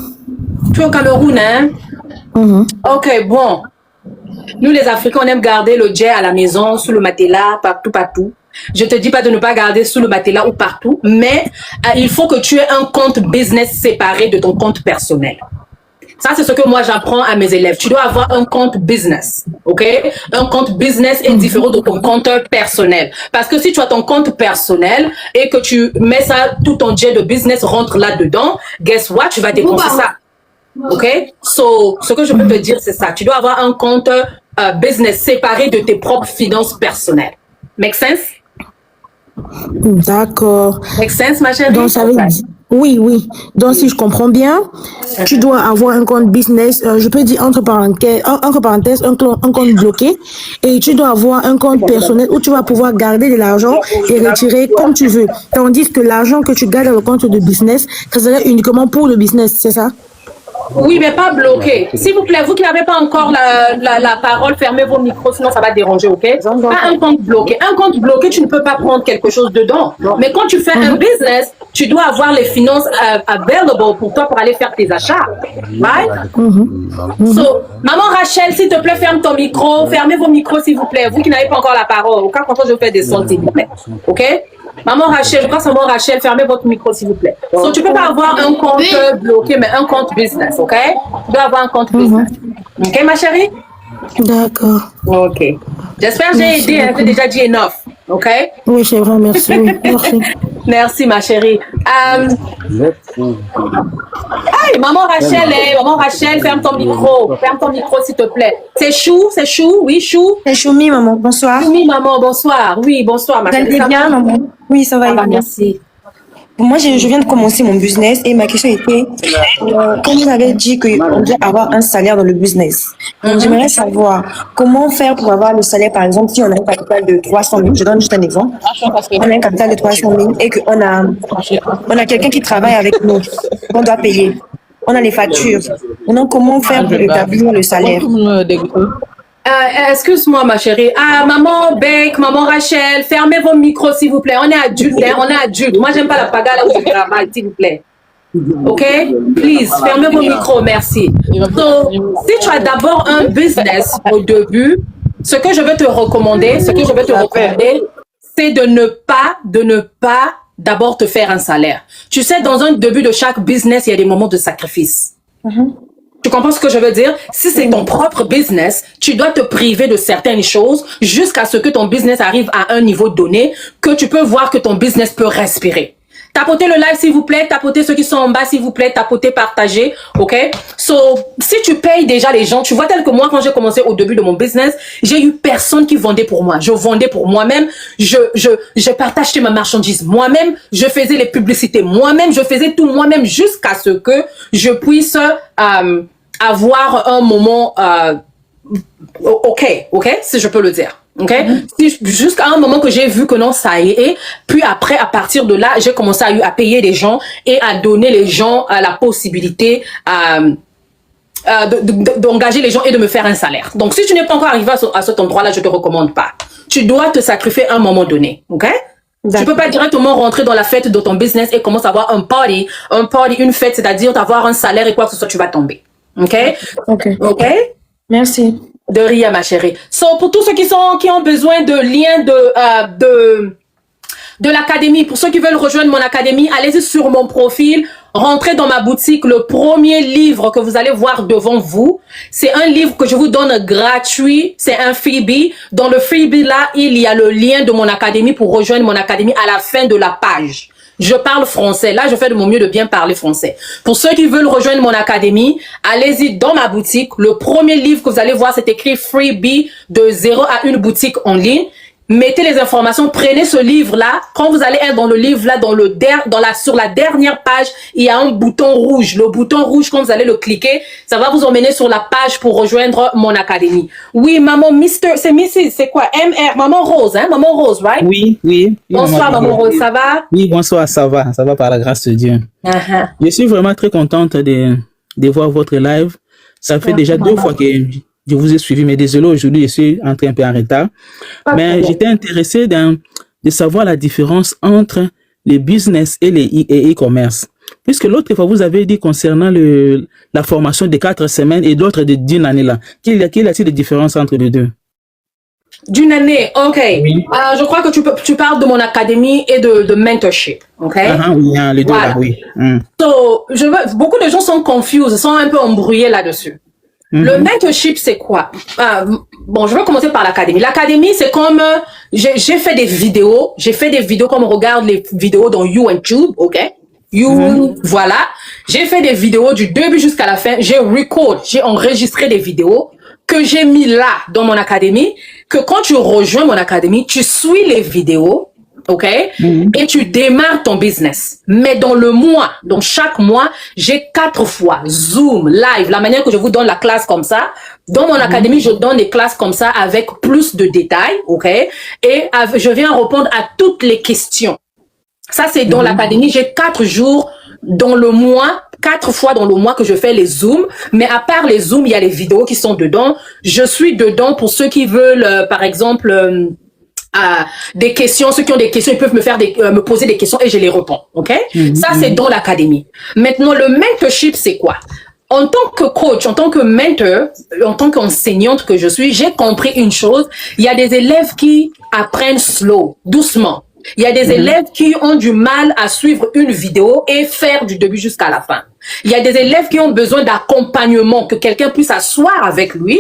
Tu es au Cameroun, hein? Ok, bon. Nous, les Africains, on aime garder le jet à la maison, sous le matelas, partout. Je te dis pas de ne pas garder sous le matelas ou partout, mais il faut que tu aies un compte business séparé de ton compte personnel. Ça, c'est ce que moi, j'apprends à mes élèves. Tu dois avoir un compte business, ok? Un compte business est différent de ton compte personnel. Parce que si tu as ton compte personnel et que tu mets ça, tout ton jet de business rentre là-dedans, guess what? Tu vas dépenser ça. OK? Ce que je peux te dire, c'est ça. Tu dois avoir un compte business séparé de tes propres finances personnelles. Make sense? D'accord. Make sense, ma chérie? Donc, ça veut dire... Oui. Donc, si je comprends bien, tu dois avoir un compte business, je peux dire entre parenthèses, un compte bloqué, et tu dois avoir un compte personnel où tu vas pouvoir garder de l'argent et retirer comme tu veux. Tandis que l'argent que tu gardes dans le compte de business, ça serait uniquement pour le business, c'est ça? Oui, mais pas bloqué. S'il vous plaît, vous qui n'avez pas encore la parole, fermez vos micros, sinon ça va déranger, ok? Pas un compte bloqué. Un compte bloqué, tu ne peux pas prendre quelque chose dedans. Mais quand tu fais un business, tu dois avoir les finances available pour toi pour aller faire tes achats. Right? Maman Rachel, s'il te plaît, ferme ton micro. Fermez vos micros, s'il vous plaît. Vous qui n'avez pas encore la parole. Au cas contraire, je fais des sons, s'il vous plaît. Ok? Maman Rachel, je crois que c'est maman Rachel, fermez votre micro s'il vous plaît. Tu peux pas avoir un compte bloqué, mais un compte business, ok? Tu dois avoir un compte business. Ok, ma chérie? D'accord. Ok. J'espère que j'ai aidé, j'ai déjà dit enough, ok? Oui, c'est vrai, merci. Oui, merci. Merci, ma chérie. Hey, maman Rachel, ferme ton micro, s'il te plaît. C'est Chou, oui, Chou. C'est Choumi, maman, bonsoir. Choumi, maman, bonsoir. Oui, bonsoir, ma chérie. Vous allez bien, maman? Oui, ça va. Merci. Moi, je viens de commencer mon business et ma question était, comme vous avez dit qu'on doit avoir un salaire dans le business, donc j'aimerais savoir comment faire pour avoir le salaire, par exemple, si on a un capital de 300 000, je donne juste un exemple, on a un capital de 300 000 et qu'on a quelqu'un qui travaille avec nous, qu'on doit payer, on a les factures, maintenant comment faire pour établir le salaire? Excuse-moi, ma chérie. Maman Beck, maman Rachel, fermez vos micros, s'il vous plaît. On est adultes, hein, on est adultes. Moi, j'aime pas la pagaille là où je travaille, s'il vous plaît. OK? Please, fermez vos micros, merci. So, si tu as d'abord un business au début, ce que je vais te recommander, c'est de ne pas d'abord te faire un salaire. Tu sais, dans un début de chaque business, il y a des moments de sacrifice. Tu comprends ce que je veux dire? Si c'est ton propre business, tu dois te priver de certaines choses jusqu'à ce que ton business arrive à un niveau donné que tu peux voir que ton business peut respirer. Tapotez le live, s'il vous plaît. Tapotez ceux qui sont en bas, s'il vous plaît. Tapotez, partagez. OK? So, si tu payes déjà les gens, tu vois, tel que moi, quand j'ai commencé au début de mon business, j'ai eu personne qui vendait pour moi. Je vendais pour moi-même. Je partageais ma marchandise moi-même. Je faisais les publicités moi-même. Je faisais tout moi-même jusqu'à ce que je puisse avoir un moment OK, si je peux le dire. OK? Jusqu'à un moment que j'ai vu que non, ça y est. Puis après, à partir de là, j'ai commencé à payer les gens et à donner les gens la possibilité d'engager les gens et de me faire un salaire. Donc, si tu n'es pas encore arrivé à cet endroit-là, je te recommande pas. Tu dois te sacrifier à un moment donné. OK? Tu peux pas directement rentrer dans la fête de ton business et commencer à avoir un party, une fête, c'est-à-dire d'avoir un salaire et quoi que ce soit, tu vas tomber. OK? Merci. De rien, ma chérie. So, pour tous ceux qui ont besoin de liens de l'académie, pour ceux qui veulent rejoindre mon académie, allez-y sur mon profil, rentrez dans ma boutique. Le premier livre que vous allez voir devant vous, c'est un livre que je vous donne gratuit. C'est un freebie. Dans le freebie là, il y a le lien de mon académie pour rejoindre mon académie à la fin de la page. Je parle français. Là, je fais de mon mieux de bien parler français. Pour ceux qui veulent rejoindre mon académie, allez-y dans ma boutique. Le premier livre que vous allez voir, c'est écrit Freebie de 0 à 1 boutique en ligne. Mettez les informations, prenez ce livre-là. Quand vous allez être dans le livre-là, sur la dernière page, il y a un bouton rouge. Le bouton rouge, quand vous allez le cliquer, ça va vous emmener sur la page pour rejoindre mon académie. Oui, maman, c'est quoi? MR, maman Rose, hein? Maman Rose, right? Oui. Bonsoir, maman Rose, ça va? Oui, bonsoir, ça va par la grâce de Dieu. Je suis vraiment très contente de voir votre live. Ça fait déjà 2 fois que je vous ai suivi, mais désolé, aujourd'hui, je suis entré un peu en retard. Mais j'étais intéressé de savoir la différence entre les business et les e-commerce. Puisque l'autre fois, vous avez dit concernant la formation de 4 semaines et l'autre d'1 année là. Quelle est-il de différence entre les deux? D'1 année, OK. Oui. Je crois que tu parles de mon académie et de mentorship, OK? Oui, les deux là, oui. So, beaucoup de gens sont confus, sont un peu embrouillés là-dessus. Le mentorship, c'est quoi? Je vais commencer par l'académie. L'académie, c'est comme, j'ai fait des vidéos comme on regarde les vidéos dans YouTube, OK? Voilà. J'ai fait des vidéos du début jusqu'à la fin. J'ai enregistré des vidéos que j'ai mis là dans mon académie, que quand tu rejoins mon académie, tu suis les vidéos, OK? Et tu démarres ton business. Mais dans chaque mois, j'ai 4 fois Zoom, live, la manière que je vous donne la classe comme ça. Dans mon académie, je donne des classes comme ça avec plus de détails, OK? Et je viens répondre à toutes les questions. Ça, c'est dans l'académie. J'ai 4 jours dans le mois, 4 fois dans le mois que je fais les Zooms. Mais à part les Zooms, il y a les vidéos qui sont dedans. Je suis dedans pour ceux qui veulent, par exemple, des questions. Ceux qui ont des questions, ils peuvent me poser des questions et je les réponds. OK? Ça, c'est dans l'académie. Maintenant, le mentorship, c'est quoi? En tant que coach, en tant que mentor, en tant qu'enseignante que je suis, j'ai compris une chose. Il y a des élèves qui apprennent slow, doucement. Il y a des élèves qui ont du mal à suivre une vidéo et faire du début jusqu'à la fin. Il y a des élèves qui ont besoin d'accompagnement, que quelqu'un puisse s'asseoir avec lui,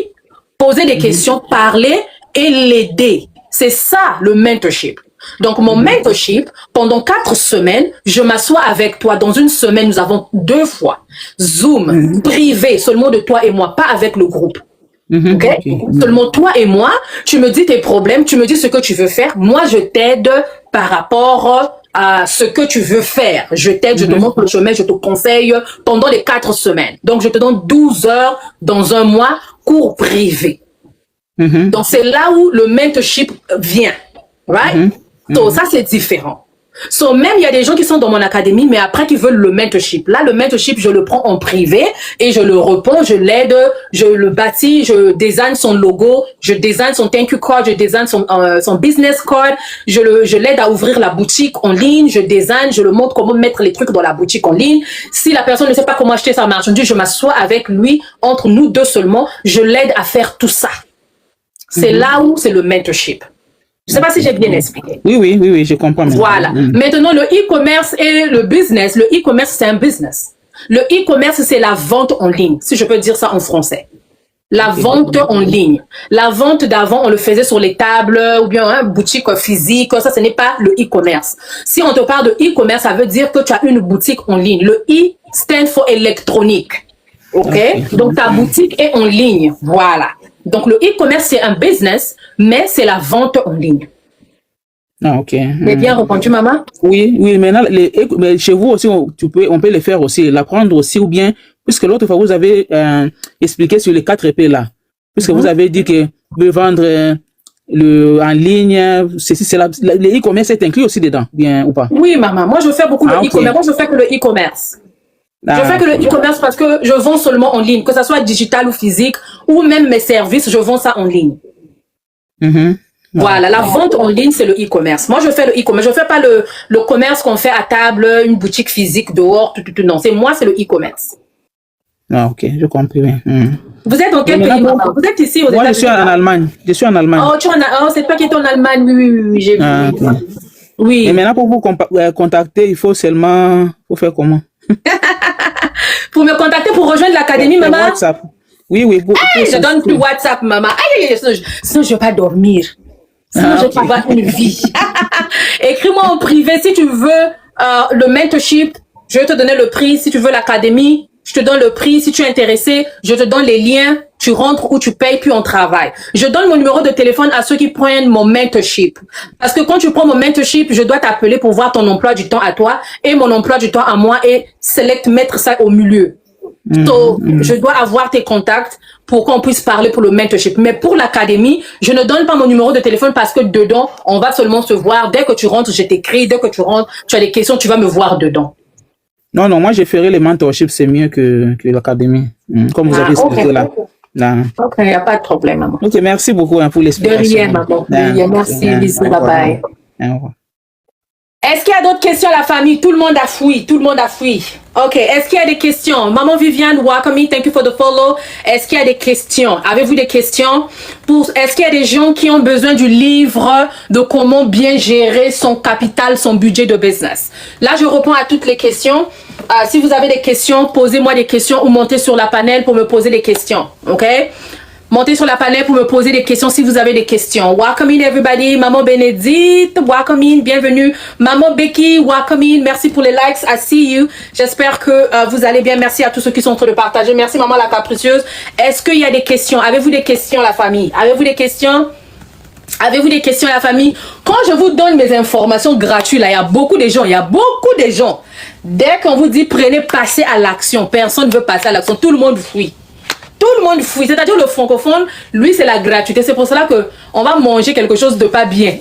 poser des questions, parler et l'aider. C'est ça le mentorship. Donc mon mentorship pendant 4 semaines, je m'assois avec toi. Dans une semaine, nous avons 2 fois Zoom privé, seulement de toi et moi, pas avec le groupe. Okay? Seulement toi et moi, tu me dis tes problèmes, tu me dis ce que tu veux faire. Moi, je t'aide par rapport à ce que tu veux faire. Je t'aide, je te montre le chemin, je te conseille pendant les 4 semaines. Donc, je te donne 12 heures dans un mois, cours privé. Donc, c'est là où le mentorship vient. Right? Donc, ça, c'est différent. So, même, il y a des gens qui sont dans mon académie, mais après, qui veulent le mentorship. Là, le mentorship, je le prends en privé et je le réponds, je l'aide, je le bâtis, je design son logo, je design son thank you card, je design son business card, je l'aide à ouvrir la boutique en ligne, je design, je le montre comment mettre les trucs dans la boutique en ligne. Si la personne ne sait pas comment acheter sa marchandise, je m'assois avec lui, entre nous deux seulement, je l'aide à faire tout ça. C'est là où c'est le mentorship. Je ne sais pas si j'ai bien expliqué. Oui, je comprends. Voilà. Maintenant, le e-commerce et le business. Le e-commerce, c'est un business. Le e-commerce, c'est la vente en ligne, si je peux dire ça en français. La vente en ligne. La vente d'avant, on le faisait sur les tables ou bien boutique physique. Ça, ce n'est pas le e-commerce. Si on te parle de e-commerce, ça veut dire que tu as une boutique en ligne. Le e stand for électronique. Okay? Donc, ta boutique est en ligne. Voilà. Donc, le e-commerce, c'est un business, mais c'est la vente en ligne. Ah, ok. Mais bien répondu, maman? Oui, maintenant, mais chez vous aussi, on peut le faire aussi, l'apprendre aussi, ou bien, puisque l'autre fois, vous avez expliqué sur les 4 épées là, puisque vous avez dit que vous pouvez vendre en ligne, le e-commerce est inclus aussi dedans, bien ou pas? Oui, maman. Moi, je fais beaucoup le e-commerce. Moi, je fais que le e-commerce. Je fais que le e-commerce parce que je vends seulement en ligne, que ce soit digital ou physique, ou même mes services, je vends ça en ligne. Voilà, la vente en ligne, c'est le e-commerce. Moi, je fais le e-commerce. Je fais pas le commerce qu'on fait à table, une boutique physique dehors, tout. Non, c'est moi, c'est le e-commerce. Ah, ok, je comprends. Vous êtes dans quel pays, maman? Vous êtes ici aux États-Unis? Moi, je suis en Allemagne. Oh, c'est toi qui es en Allemagne. Oui, j'ai vu. Okay. Oui. Et maintenant, pour vous contacter, il faut seulement, faut faire comment? Pour me contacter, pour rejoindre l'académie, maman? WhatsApp. Oui. Je donne plus WhatsApp, maman. Sinon, je vais pas dormir. Sinon, je vais pas avoir une vie. Écris-moi en privé si tu veux le mentorship. Je vais te donner le prix. Si tu veux l'académie, je te donne le prix. Si tu es intéressé, je te donne les liens. Tu rentres ou tu payes, puis on travaille. Je donne mon numéro de téléphone à ceux qui prennent mon mentorship. Parce que quand tu prends mon mentorship, je dois t'appeler pour voir ton emploi du temps à toi et mon emploi du temps à moi et mettre ça au milieu. So, je dois avoir tes contacts pour qu'on puisse parler pour le mentorship. Mais pour l'académie, je ne donne pas mon numéro de téléphone parce que dedans, on va seulement se voir. Dès que tu rentres, je t'écris. Dès que tu rentres, tu as des questions, tu vas me voir dedans. Non, moi, je ferai les mentorships, c'est mieux que l'académie. Comme vous avez expliqué là. Ok, il n'y a pas de problème, maman. Ok, merci beaucoup pour l'explication. De rien, maman. De rien, merci. Bisous, bye bye. Au revoir. Est-ce qu'il y a d'autres questions à la famille? Tout le monde a fui. Ok, est-ce qu'il y a des questions? Maman Viviane, welcome me, thank you for the follow. Est-ce qu'il y a des questions? Avez-vous des questions? Est-ce qu'il y a des gens qui ont besoin du livre de comment bien gérer son capital, son budget de business? Là, je réponds à toutes les questions. Si vous avez des questions, posez-moi des questions ou montez sur la panel pour me poser des questions. Ok? Montez sur la panel pour me poser des questions si vous avez des questions. Welcome in everybody. Maman Bénédicte, welcome in, bienvenue. Maman Becky, welcome in. Merci pour les likes. I see you. J'espère que vous allez bien. Merci à tous ceux qui sont en train de partager. Merci Maman la Capricieuse. Est-ce qu'il y a des questions? Avez-vous des questions la famille? Avez-vous des questions? Avez-vous des questions la famille? Quand je vous donne mes informations gratuites, là, il y a beaucoup de gens. Dès qu'on vous dit prenez, passez à l'action. Personne ne veut passer à l'action. Tout le monde fuit. C'est-à-dire le francophone, lui, c'est la gratuité. C'est pour cela que on va manger quelque chose de pas bien.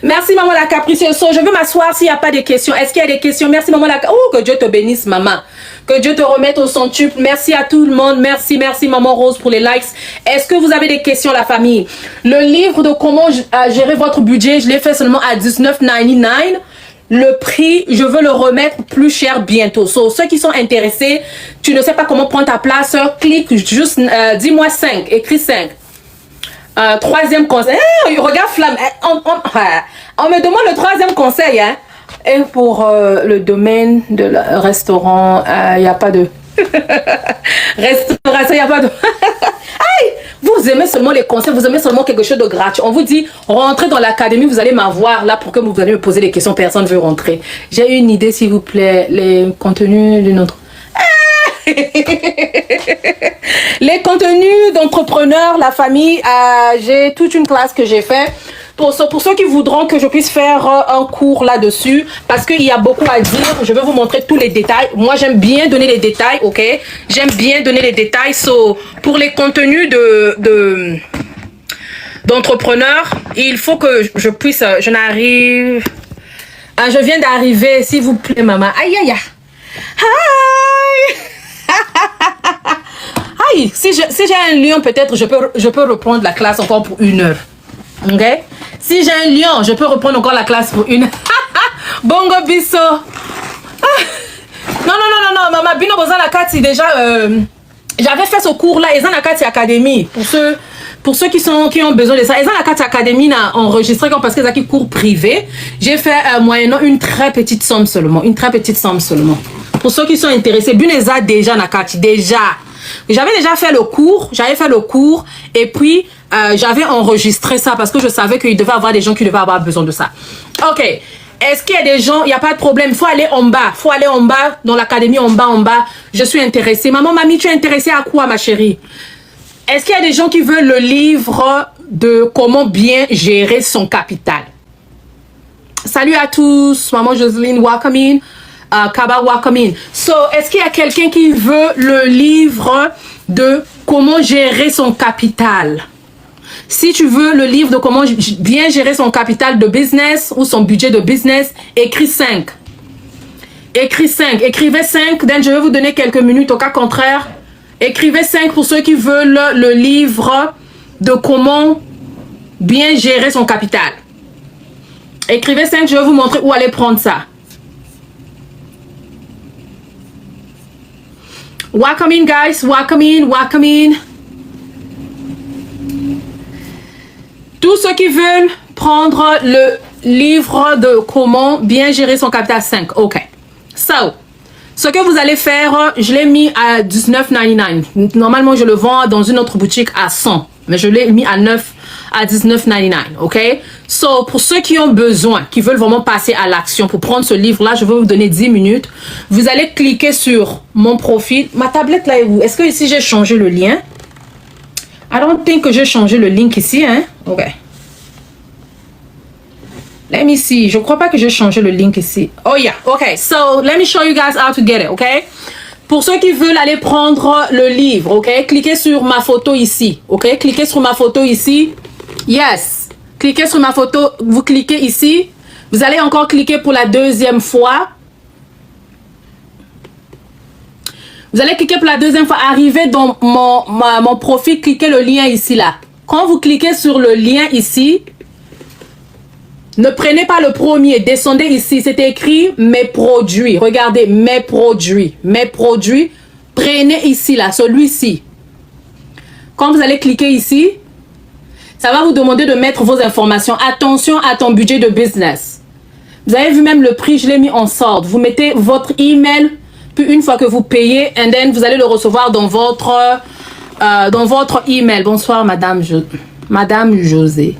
Merci, Maman la Capricieuse. Je veux m'asseoir s'il n'y a pas de questions. Est-ce qu'il y a des questions? Merci, Maman la... Oh, que Dieu te bénisse, maman. Que Dieu te remette au centuple. Merci à tout le monde. Merci, Maman Rose, pour les likes. Est-ce que vous avez des questions, la famille? Le livre de comment gérer votre budget, je l'ai fait seulement à $19.99. Le prix, je veux le remettre plus cher bientôt. Ceux qui sont intéressés, tu ne sais pas comment prendre ta place, clique juste, dis-moi 5, écris 5. Troisième conseil. Regarde Flamme. On me demande le troisième conseil. Hein. Et pour le domaine de le restaurant, il n'y a pas de... Restauration, il n'y a pas de... Aïe! Vous aimez seulement les conseils, vous aimez seulement quelque chose de gratuit. On vous dit, rentrez dans l'académie, vous allez m'avoir là pour que vous allez me poser des questions. Personne ne veut rentrer. J'ai une idée, s'il vous plaît, les contenus d'une autre. Les contenus d'entrepreneurs, la famille, j'ai toute une classe que j'ai fait. Pour ceux qui voudront que je puisse faire un cours là-dessus, parce qu'il y a beaucoup à dire, je vais vous montrer tous les détails. Moi, j'aime bien donner les détails, ok? J'aime bien donner les détails. Pour les contenus d'entrepreneurs, il faut que je puisse... Je n'arrive... je viens d'arriver, s'il vous plaît, maman. Aïe, aïe, aïe. Aïe! Si j'ai un lion, peut-être je peux reprendre la classe encore pour 1 heure. Ok? Si j'ai un lion, je peux reprendre encore la classe pour 1 heure. Bongo biso! Non, maman, Bino Bozanakati, déjà, j'avais fait ce cours-là, Ezanakati Academy, pour ceux qui ont besoin de ça. Ezanakati Academy n'a enregistré parce que c'est un cours privé. J'ai fait moyennant une très petite somme seulement. Pour ceux qui sont intéressés, Buneza déjà Nakati, déjà. J'avais déjà fait le cours, et puis j'avais enregistré ça parce que je savais qu'il devait y avoir des gens qui devaient avoir besoin de ça. Ok, est-ce qu'il y a des gens, il n'y a pas de problème, il faut aller en bas, dans l'académie en bas, je suis intéressée. Maman, mamie, tu es intéressée à quoi, ma chérie? Est-ce qu'il y a des gens qui veulent le livre de comment bien gérer son capital? Salut à tous, maman Jocelyne, welcome in. Kaba, welcome in. So, est-ce qu'il y a quelqu'un qui veut le livre de comment gérer son capital? Si tu veux le livre de comment bien gérer son capital de business ou son budget de business, écris 5. Écrivez 5, then je vais vous donner quelques minutes. Au cas contraire, écrivez 5 pour ceux qui veulent le livre de comment bien gérer son capital. Écrivez 5, je vais vous montrer où aller prendre ça. Welcome in, guys. Welcome in. Tous ceux qui veulent prendre le livre de comment bien gérer son capital 5. OK. So, ce que vous allez faire, je l'ai mis à $19.99. Normalement, je le vends dans une autre boutique à 100. Mais je l'ai mis à $19.99. OK? So, pour ceux qui ont besoin, qui veulent vraiment passer à l'action pour prendre ce livre-là, je vais vous donner 10 minutes. Vous allez cliquer sur mon profil. Ma tablette là est où? Est-ce que ici j'ai changé le lien? I don't think que j'ai changé le link ici, hein? OK. Let me see. Je crois pas que j'ai changé le link ici. Oh yeah. OK. So, let me show you guys how to get it. OK? Pour ceux qui veulent aller prendre le livre, OK? Cliquez sur ma photo ici. OK? Cliquez sur ma photo ici. Yes. Cliquez sur ma photo. Vous cliquez ici. Vous allez encore cliquer pour la 2e fois. Vous allez cliquer pour la 2e fois. Arrivez dans mon profil. Cliquez le lien ici, là. Quand vous cliquez sur le lien ici, ne prenez pas le premier. Descendez ici. C'est écrit mes produits. Regardez, mes produits. Mes produits. Prenez ici, là, celui-ci. Quand vous allez cliquer ici, ça va vous demander de mettre vos informations. Attention à ton budget de business. Vous avez vu même le prix, je l'ai mis en solde. Vous mettez votre email. Puis une fois que vous payez, and then vous allez le recevoir dans votre email. Bonsoir, Madame José.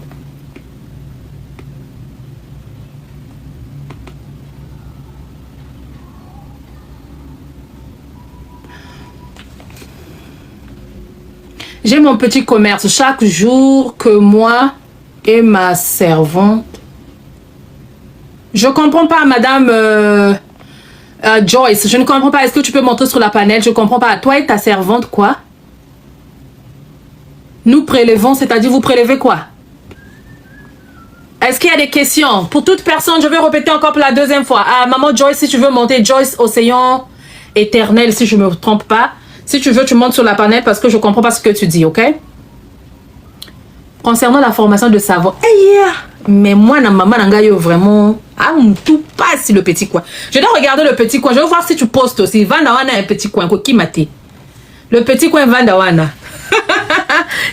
J'ai mon petit commerce chaque jour que moi et ma servante. Je comprends pas, Madame Joyce. Je ne comprends pas. Est-ce que tu peux montrer sur la panel? Je comprends pas. Toi et ta servante, quoi? Nous prélevons, c'est-à-dire vous prélevez quoi? Est-ce qu'il y a des questions? Pour toute personne, je vais répéter encore pour la 2e fois. Ah, Maman Joyce, si tu veux monter, Joyce Océan Éternel, si je ne me trompe pas. Si tu veux, tu montes sur la panel parce que je ne comprends pas ce que tu dis, ok? Concernant la formation de savon. Mais moi, na maman nangayo vraiment. Ah, tout passe le petit coin. Je dois regarder le petit coin. Je vais voir si tu postes aussi. Vandawana un petit coin. Qui m'a dit? Le petit coin Vandawana.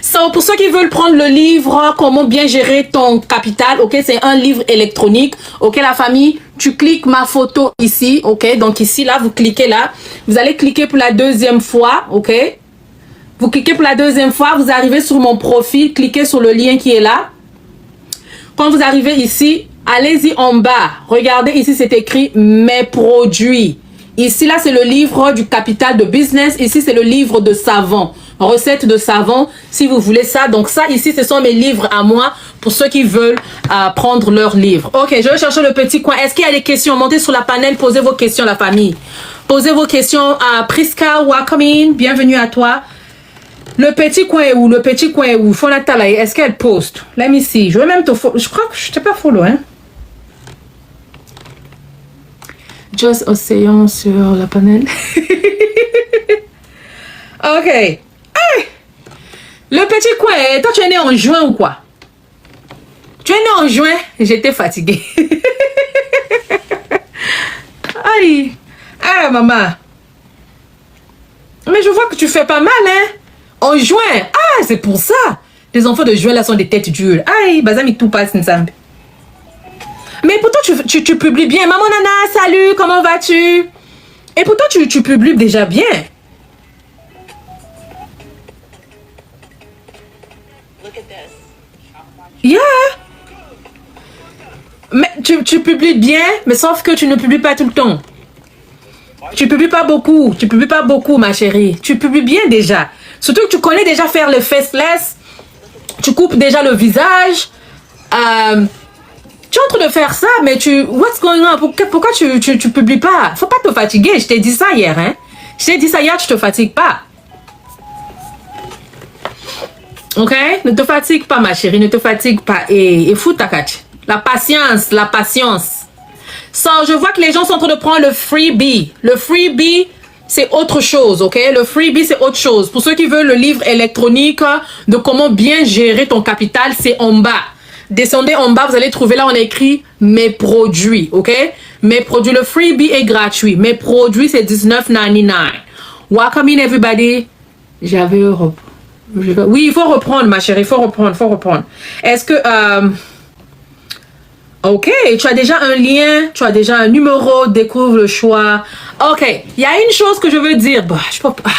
So, pour ceux qui veulent prendre le livre comment bien gérer ton capital, ok, c'est un livre électronique, ok, la famille, tu cliques ma photo ici, ok, donc ici là, vous cliquez là, vous allez cliquer pour la 2e fois, ok, Vous cliquez pour la deuxième fois, vous arrivez sur mon profil, cliquez sur le lien qui est là. Quand vous arrivez ici, allez-y en bas. Regardez ici, c'est écrit mes produits. Ici, là, c'est le livre du capital de business. Ici, c'est le livre de savon. Recettes de savon, si vous voulez ça. Donc ça, ici, ce sont mes livres à moi pour ceux qui veulent prendre leurs livres. Ok, je vais chercher le petit coin. Est-ce qu'il y a des questions? Montez sur la panel, posez vos questions, la famille. Posez vos questions à Priska, welcome in. Bienvenue à toi. Le petit coin est où? Le petit coin est où? Fonatala, est-ce qu'elle poste? Let me see. Je vais même te follow. Je crois que je t'ai pas follow, hein? Just Océan sur la panel. Ok. Hey! Le petit coin, toi tu es né en juin ou quoi? Tu es né en juin? J'étais fatiguée. Aïe. Ah, maman. Mais je vois que tu fais pas mal, hein? En juin. Ah, c'est pour ça. Les enfants de juin, là, sont des têtes dures. Aïe, bazami tout passe ensemble. Mais pourtant, tu publies bien. Maman Nana, salut, comment vas-tu? Et pourtant, tu publies déjà bien. Yeah. Mais tu publies bien, mais sauf que tu ne publies pas tout le temps. Tu publies pas beaucoup. Tu publies pas beaucoup, ma chérie. Tu publies bien déjà. Surtout que tu connais déjà faire le faceless. Tu coupes déjà le visage. Tu es en train de faire ça, mais what's going on? Pourquoi tu publies pas? Faut pas te fatiguer. Je t'ai dit ça hier, hein. Je t'ai dit ça hier, tu te fatigues pas. Ok? Ne te fatigue pas, ma chérie. Ne te fatigue pas. Et fous ta catch. La patience, la patience. So, je vois que les gens sont en train de prendre le freebie. Le freebie, c'est autre chose, ok? Le freebie, c'est autre chose. Pour ceux qui veulent le livre électronique de comment bien gérer ton capital, c'est en bas. Descendez en bas, vous allez trouver là, on a écrit mes produits, ok? Mes produits, le freebie est gratuit. Mes produits, c'est $19.99. Welcome in, everybody. J'avais Europe. Oui, il faut reprendre, ma chérie, il faut reprendre. Est-ce que... Ok, tu as déjà un lien, tu as déjà un numéro, découvre le choix. Ok, il y a une chose que je veux dire. Bah, je peux pas...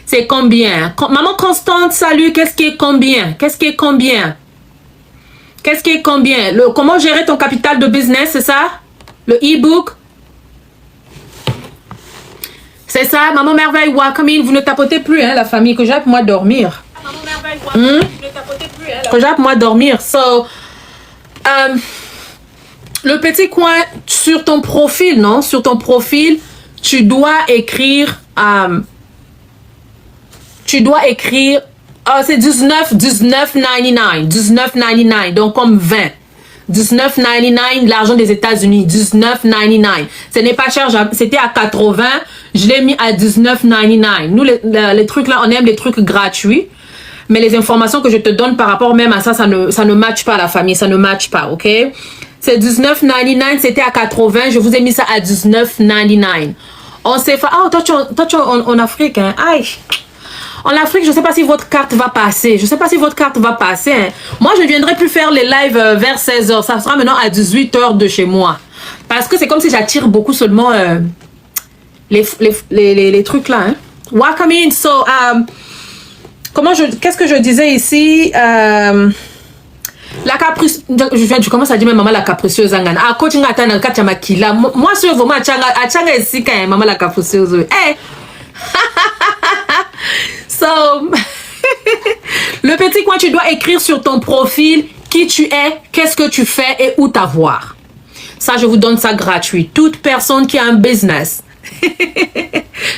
C'est combien? Maman Constante, salut, qu'est-ce qui est combien? Qu'est-ce qui est combien? Qu'est-ce qui est combien? Comment gérer ton capital de business, c'est ça? Le e-book? C'est ça, Maman Merveille, welcome in. Vous ne tapotez plus, hein, la famille, que j'ai pour moi dormir. Maman Merveille, welcome in. Vous ne tapotez plus, hein, que j'ai pour moi dormir. So, le petit coin sur ton profil, non? Sur ton profil, tu dois écrire... c'est $19.99, donc comme 20. $19.99, l'argent des États-Unis, $19.99. Ce n'est pas cher, c'était à 80, je l'ai mis à $19.99. Nous, les trucs là, on aime les trucs gratuits, mais les informations que je te donne par rapport même à ça, ça ne matche pas la famille, ça ne matche pas, ok? C'est $19.99, c'était à 80, je vous ai mis ça à $19.99. On s'est fait, toi tu es en Afrique, hein? Aïe! En Afrique, je ne sais pas si votre carte va passer. Hein. Moi, je ne viendrai plus faire les lives vers 16h. Ça sera maintenant à 18h de chez moi. Parce que c'est comme si j'attire beaucoup seulement les trucs là. Hein. Welcome in. So, qu'est-ce que je disais ici? La capricieuse. Je commence à dire maman la capricieuse. Coaching atana kachamakila. Moi, je veux vraiment achanga ici quand maman la capricieuse. Hey! So, le petit coin, tu dois écrire sur ton profil qui tu es, qu'est-ce que tu fais et où t'avoir. Ça, je vous donne ça gratuit. Toute personne qui a un business.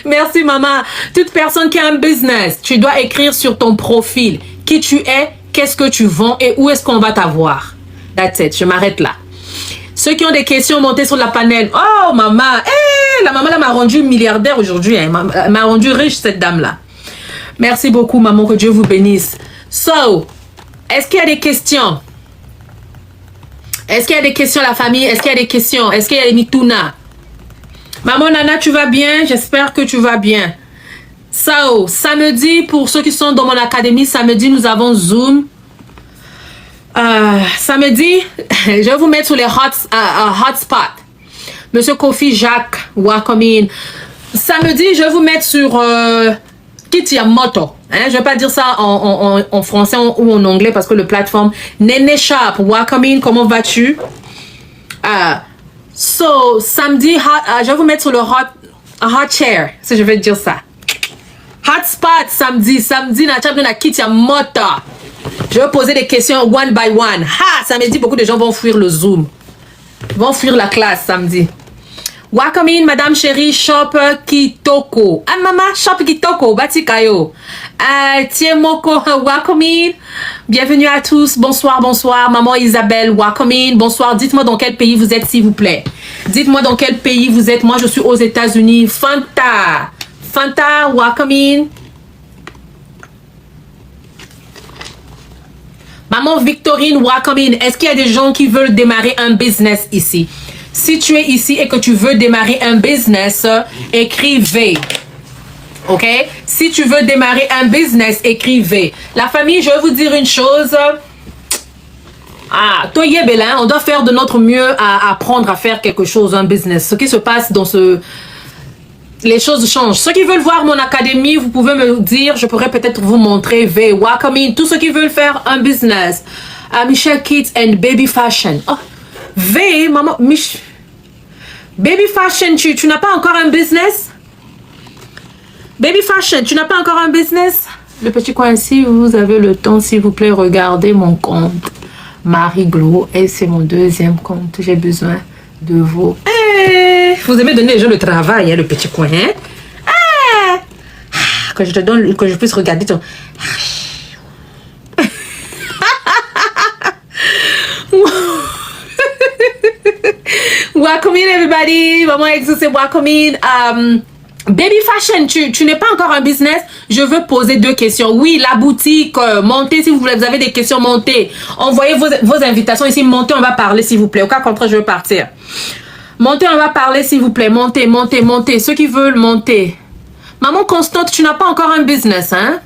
Merci, maman. Toute personne qui a un business, tu dois écrire sur ton profil qui tu es, qu'est-ce que tu vends et où est-ce qu'on va t'avoir. That's it. Je m'arrête là. Ceux qui ont des questions, montez sur la panel. Oh, maman. Hey, la maman là m'a rendu milliardaire aujourd'hui. Hein. M'a rendu riche, cette dame-là. Merci beaucoup, maman. Que Dieu vous bénisse. So, est-ce qu'il y a des questions? Est-ce qu'il y a des questions, la famille? Est-ce qu'il y a des questions? Est-ce qu'il y a des mituna? Maman Nana, tu vas bien? J'espère que tu vas bien. So, samedi, pour ceux qui sont dans mon académie, samedi, nous avons Zoom. Samedi, je vais vous mettre sur les hotspots. Monsieur Kofi Jacques, welcome in. samedi, je vais vous mettre sur Kitiamoto. Hein? Je ne vais pas dire ça en français ou en anglais parce que le plateforme Nene Sharp. Welcome in, comment vas-tu? So, samedi, je vais vous mettre sur le hot chair, si je vais dire ça. Hotspot samedi, na champion na Kitiamoto. Je vais poser des questions one by one. Samedi, beaucoup de gens vont fuir le Zoom. Vont fuir la classe samedi. Welcome in, Madame Chérie, Shop Kitoko. Mama, Shop Kitoko, Batikayo. Tiemoko, welcome in. Bienvenue à tous. Bonsoir, bonsoir. Maman Isabelle, welcome in. Bonsoir. Dites-moi dans quel pays vous êtes, s'il vous plaît. Dites-moi dans quel pays vous êtes. Moi, je suis aux États-Unis. Fanta, welcome in. Maman Victorine, welcome in. Est-ce qu'il y a des gens qui veulent démarrer un business ici? Si tu es ici et que tu veux démarrer un business, écrivez. OK? Si tu veux démarrer un business, écrivez. La famille, je vais vous dire une chose. Toye Bélin, on doit faire de notre mieux à apprendre à faire quelque chose, un business. Ce qui se passe dans les choses changent. Ceux qui veulent voir mon académie, vous pouvez me dire, je pourrais peut-être vous montrer. Welcome in. Tous ceux qui veulent faire un business. Michelle Kids and Baby Fashion. Maman, Baby Fashion, tu n'as pas encore un business? Baby Fashion, tu n'as pas encore un business? Le petit coin, si vous avez le temps, s'il vous plaît, regardez mon compte. Marie Glo, et c'est mon deuxième compte. J'ai besoin de vous. Vous aimez donner les gens le travail, hein, le petit coin. Hein? Que je te donne, que je puisse regarder ton... Welcome in everybody. Maman Exo, welcome in. Baby Fashion, tu n'es pas encore un business. Je veux poser 2 questions. Oui, la boutique, montez si vous avez des questions, montez. Envoyez vos invitations ici. Montez, on va parler s'il vous plaît. Au cas contraire, je veux partir. Montez, on va parler s'il vous plaît. Montez, montez, montez. Ceux qui veulent monter. Maman Constante, tu n'as pas encore un business, hein?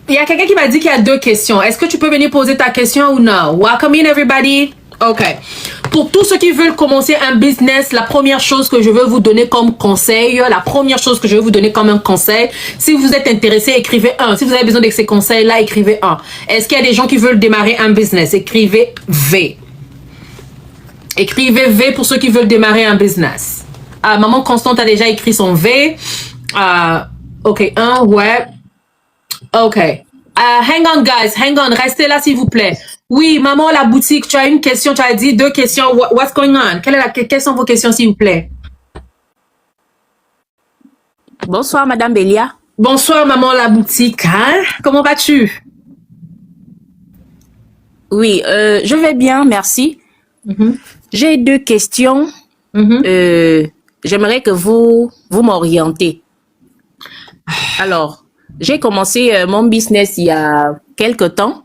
Il y a quelqu'un qui m'a dit qu'il y a 2 questions. Est-ce que tu peux venir poser ta question ou non? Welcome in everybody. OK. Pour tous ceux qui veulent commencer un business, la première chose que je veux vous donner comme conseil, un conseil, si vous êtes intéressé, écrivez 1. Si vous avez besoin de ces conseils-là, écrivez 1. Est-ce qu'il y a des gens qui veulent démarrer un business? Écrivez V. Écrivez V pour ceux qui veulent démarrer un business. Maman Constante a déjà écrit son V. OK, 1, ouais. OK. Hang on, guys. Hang on. Restez là, s'il vous plaît. Oui, maman, la boutique, tu as une question, tu as dit 2 questions. What's going on? Quelles sont vos questions, s'il vous plaît? Bonsoir, Madame Bélia. Bonsoir, maman, la boutique. Hein? Comment vas-tu? Oui, je vais bien, merci. J'ai 2 questions. J'aimerais que vous m'orientez. Alors, j'ai commencé mon business il y a quelque temps.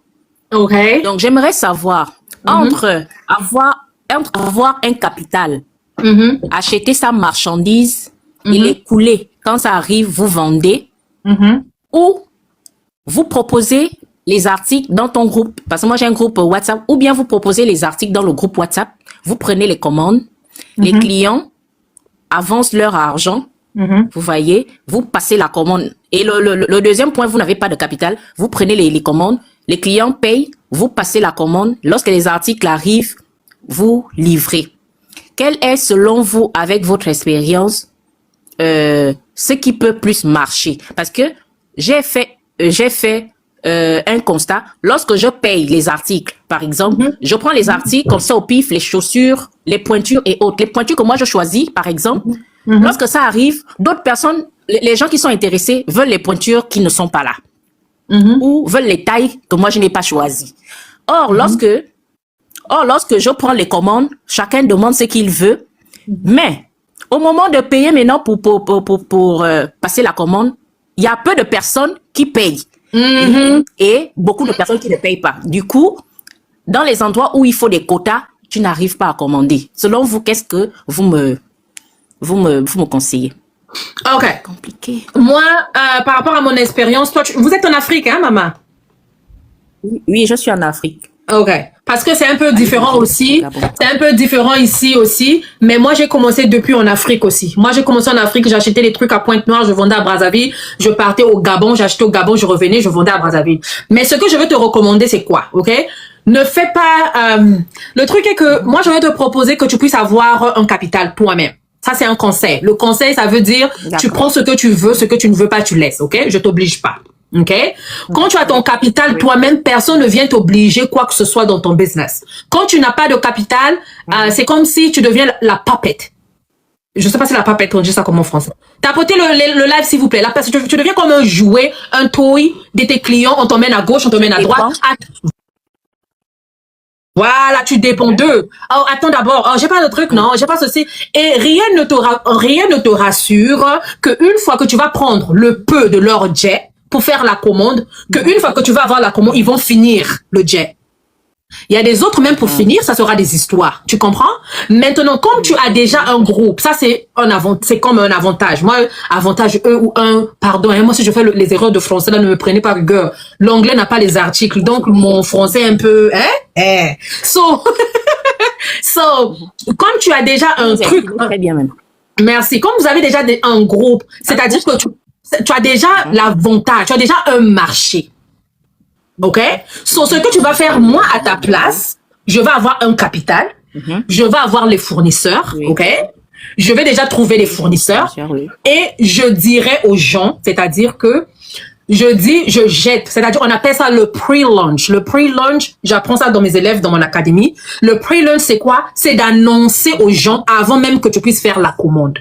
OK. Donc, j'aimerais savoir, entre avoir un capital, acheter sa marchandise et l'écouler. Quand ça arrive, vous vendez. Ou vous proposez les articles dans ton groupe. Parce que moi, j'ai un groupe WhatsApp. Ou bien vous proposez les articles dans le groupe WhatsApp. Vous prenez les commandes. Les clients avancent leur argent. Vous voyez, vous passez la commande. Et le deuxième point, vous n'avez pas de capital. Vous prenez les commandes. Les clients payent, vous passez la commande. Lorsque les articles arrivent, vous livrez. Quel est, selon vous, avec votre expérience, ce qui peut plus marcher? Parce que j'ai fait un constat. Lorsque je paye les articles, par exemple, je prends les articles comme ça au pif, les chaussures, les pointures et autres. Les pointures que moi je choisis, par exemple, lorsque ça arrive, d'autres personnes, les gens qui sont intéressés veulent les pointures qui ne sont pas là. Ou veulent les tailles que moi je n'ai pas choisies. Or, lorsque je prends les commandes, chacun demande ce qu'il veut. Mais au moment de payer maintenant pour passer la commande, il y a peu de personnes qui payent. Et beaucoup de personnes qui ne payent pas. Du coup, dans les endroits où il faut des quotas, tu n'arrives pas à commander. Selon vous, qu'est-ce que vous me conseillez? OK. Compliqué. Moi, par rapport à mon expérience, toi, vous êtes en Afrique, hein, maman? Oui, je suis en Afrique. OK. parce que c'est un peu différent aussi. Gabon. C'est un peu différent ici aussi. Mais moi, j'ai commencé depuis en Afrique aussi. Moi, j'ai commencé en Afrique, j'achetais des trucs à Pointe-Noire, je vendais à Brazzaville. Je partais au Gabon, j'achetais au Gabon, je revenais, je vendais à Brazzaville. Mais ce que je veux te recommander, c'est quoi, ok? Ne fais pas... le truc est que moi, je vais te proposer que tu puisses avoir un capital toi-même. Ça, c'est un conseil. Le conseil, ça veut dire, tu prends ce que tu veux, ce que tu ne veux pas, tu laisses, ok? Je t'oblige pas. OK? Quand tu as ton capital toi-même, personne ne vient t'obliger quoi que ce soit dans ton business. Quand tu n'as pas de capital, c'est comme si tu deviens la papette. Je sais pas si la papette, on dit ça comme en français. Tapotez le live, s'il vous plaît. Là, parce que tu deviens comme un jouet, un toy de tes clients. On t'emmène à gauche, on t'emmène à droite. Voilà, tu dépends d'eux. Oh, attends d'abord. Oh, j'ai pas de truc, non, j'ai pas ceci. Et rien ne te rassure que une fois que tu vas prendre le peu de leur jet pour faire la commande, que une fois que tu vas avoir la commande, ils vont finir le jet. Il y a des autres, même pour finir, ça sera des histoires. Tu comprends? Maintenant, comme tu as déjà un groupe, ça c'est comme un avantage. Moi, avantage pardon, hein, moi si je fais les erreurs de français, là, ne me prenez pas rigueur. L'anglais n'a pas les articles, donc mon français est un peu, So, comme tu as déjà un truc. Très bien même. Merci. Comme vous avez déjà un groupe, c'est-à-dire que tu as déjà l'avantage, tu as déjà un marché. OK? So, ce que tu vas faire, moi, à ta place, je vais avoir un capital, je vais avoir les fournisseurs, OK? Je vais déjà trouver les fournisseurs et je dirai aux gens, c'est-à-dire que je jette, c'est-à-dire on appelle ça le pre-launch. Le pre-launch, j'apprends ça dans mes élèves dans mon académie. Le pre-launch, c'est quoi? C'est d'annoncer aux gens avant même que tu puisses faire la commande.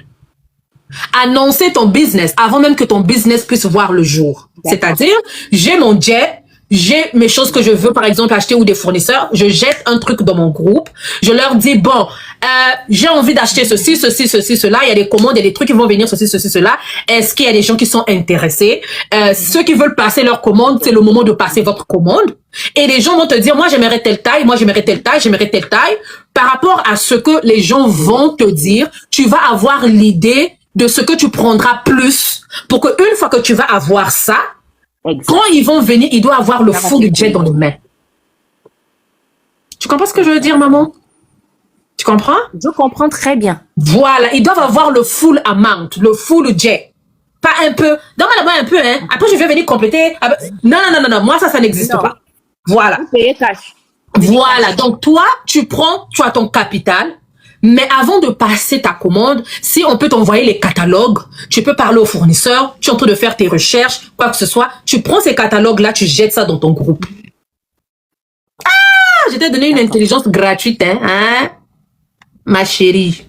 Annoncer ton business avant même que ton business puisse voir le jour. C'est-à-dire, j'ai mon jet, j'ai mes choses que je veux, par exemple, acheter ou des fournisseurs. Je jette un truc dans mon groupe. Je leur dis, bon, j'ai envie d'acheter ceci, cela. Il y a des commandes, il y a des trucs qui vont venir, ceci, cela. Est-ce qu'il y a des gens qui sont intéressés? Ceux qui veulent passer leur commande, c'est le moment de passer votre commande. Et les gens vont te dire, moi, j'aimerais telle taille, moi, j'aimerais telle taille, j'aimerais telle taille. Par rapport à ce que les gens vont te dire, tu vas avoir l'idée de ce que tu prendras plus pour que une fois que tu vas avoir ça, quand ils vont venir, ils doivent avoir le full jet dans les mains. Tu comprends ce que je veux dire, maman? Tu comprends? Je comprends très bien. Voilà, ils doivent avoir le full amount, le full jet. Pas un peu. Donne-moi d'abord un peu, hein. Après, je vais venir compléter. Non. Moi, ça n'existe pas. Voilà. Vous payez cash. Voilà. Donc, toi, tu as ton capital. Mais avant de passer ta commande, si on peut t'envoyer les catalogues, tu peux parler au fournisseur, tu es en train de faire tes recherches, quoi que ce soit, tu prends ces catalogues-là, tu jettes ça dans ton groupe. Ah, je t'ai donné une intelligence gratuite, hein, ma chérie.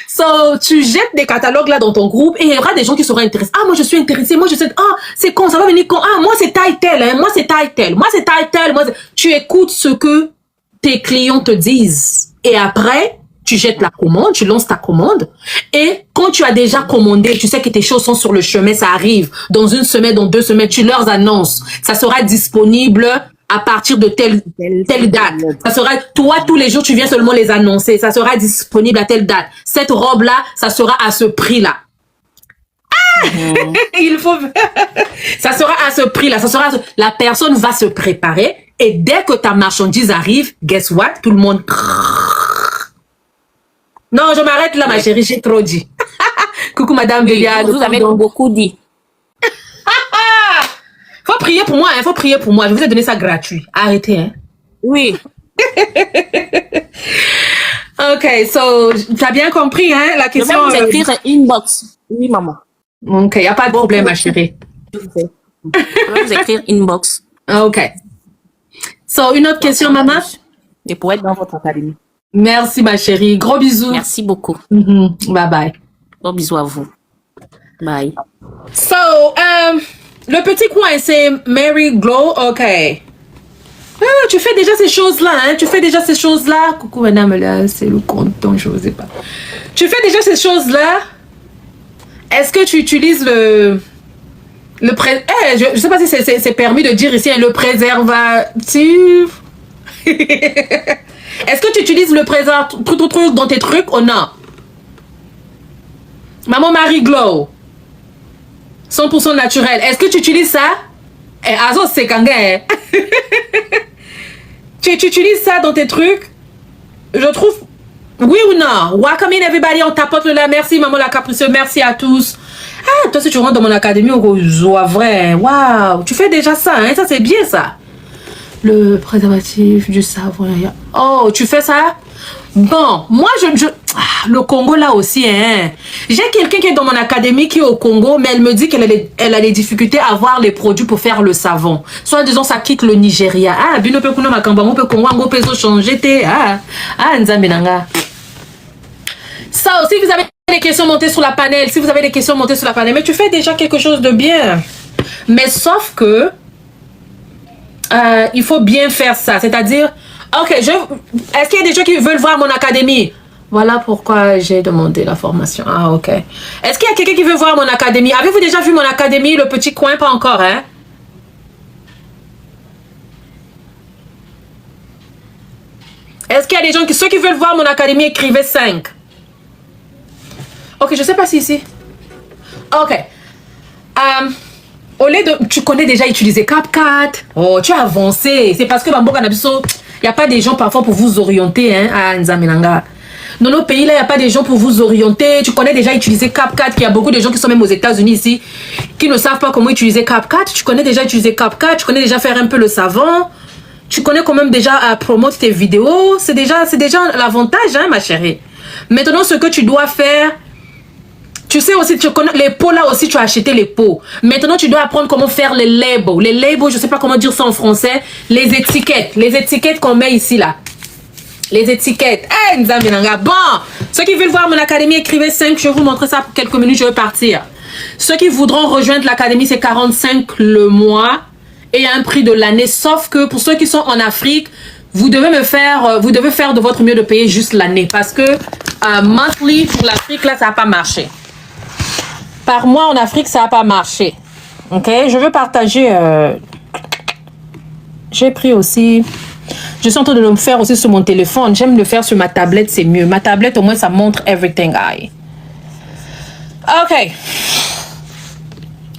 So, tu jettes des catalogues là dans ton groupe et il y aura des gens qui seront intéressés. Ah, moi je suis intéressé, moi je sais, c'est con, ça va venir con. Ah, moi c'est taille telle, hein, moi c'est taille telle, moi c'est taille telle. Tu écoutes ce que tes clients te disent et après, tu jettes la commande, tu lances ta commande et quand tu as déjà commandé, tu sais que tes choses sont sur le chemin, ça arrive dans une semaine, dans 2 semaines, tu leur annonces. Ça sera disponible à partir de telle date. Ça sera, toi, tous les jours, tu viens seulement les annoncer. Ça sera disponible à telle date. Cette robe-là, ça sera à ce prix-là. Ah! Il faut, ça sera à ce prix-là. La personne va se préparer et dès que ta marchandise arrive, guess what? Tout le monde. Non, je m'arrête là, ma chérie, j'ai trop dit. Coucou, madame Béliane. Vous avez beaucoup dit. Faut prier pour moi, hein, faut prier pour moi. Je vous ai donné ça gratuit. Arrêtez, hein. Oui. Ok, so, tu as bien compris, hein, la question. Je vais vous écrire inbox. Oui, maman. Ok, y a pas de problème, ma chérie. Je vais vous écrire inbox. Ok. So, une autre question, maman? Et pour être dans votre académie. Merci, ma chérie. Gros bisous. Merci beaucoup. Bye bye. Gros bisous à vous. Bye. So, le petit coin, c'est Mary Glow. Ok. Ah, tu fais déjà ces choses-là, hein? Tu fais déjà ces choses-là. Coucou, madame, là, c'est le compton, je ne sais pas. Tu fais déjà ces choses-là. Est-ce que tu utilises je sais pas si c'est permis de dire ici, hein, le préservatif. Est-ce que tu utilises le préservatif dans tes trucs ou non? Maman Marie Glow. 100% naturel. Est-ce que tu utilises ça? Azo, c'est quand même. Tu utilises ça dans tes trucs? Je trouve... Oui ou non? Welcome in everybody, on tapote le là. Merci maman la capricieuse, merci à tous. Ah, toi si tu rentres dans mon académie, on voit vrai. Waouh, tu fais déjà ça, hein? Ça c'est bien ça. Le préservatif, du savon. Oh, tu fais ça? Bon, moi le Congo là aussi, hein. J'ai quelqu'un qui est dans mon académie qui est au Congo, mais elle me dit qu'elle a des difficultés à avoir les produits pour faire le savon. Soit disons ça quitte le Nigeria. Ah, bino pe kuna makamba, on peut Congo, on peut changer te. Nzambe nanga. Ça aussi, vous avez des questions montées sur la panel. Si vous avez des questions montées sur la panel, mais tu fais déjà quelque chose de bien. Mais sauf que il faut bien faire ça. C'est-à-dire, ok, est-ce qu'il y a des gens qui veulent voir mon académie? Voilà pourquoi j'ai demandé la formation. Ah, ok. Est-ce qu'il y a quelqu'un qui veut voir mon académie? Avez-vous déjà vu mon académie, le petit coin? Pas encore, hein? Est-ce qu'il y a des gens ceux qui veulent voir mon académie, écrivez 5. Ok, je sais pas si ici. Ok. Au lieu de... Tu connais déjà utiliser CapCut. Oh, tu as avancé. C'est parce que Bambo Canabiso, il n'y a pas des gens parfois pour vous orienter, hein, à Nzamenanga. Dans nos pays, là, il n'y a pas des gens pour vous orienter. Tu connais déjà utiliser CapCut, qu'il y a beaucoup de gens qui sont même aux États-Unis ici, qui ne savent pas comment utiliser CapCut. Tu connais déjà utiliser CapCut. Tu connais déjà faire un peu le savon. Tu connais quand même déjà à promouvoir tes vidéos. C'est déjà l'avantage, hein, ma chérie. Maintenant, ce que tu dois faire... Tu sais aussi, tu connais les pots là aussi, tu as acheté les pots. Maintenant, tu dois apprendre comment faire les labels. Les labels, je sais pas comment dire ça en français. Les étiquettes qu'on met ici là. Les étiquettes. Hey, Nzamenanga. Bon, ceux qui veulent voir mon académie, écrivez 5. Je vais vous montrer ça pour quelques minutes, je vais partir. Ceux qui voudront rejoindre l'académie, c'est 45 le mois. Et il y a un prix de l'année. Sauf que pour ceux qui sont en Afrique, vous devez faire de votre mieux de payer juste l'année. Parce que monthly pour l'Afrique, là, ça n'a pas marché. Par mois en Afrique, ça n'a pas marché. Ok, je veux partager. J'ai pris aussi. Je suis en train de le faire aussi sur mon téléphone. J'aime le faire sur ma tablette, c'est mieux. Ma tablette, au moins, ça montre everything. Ok.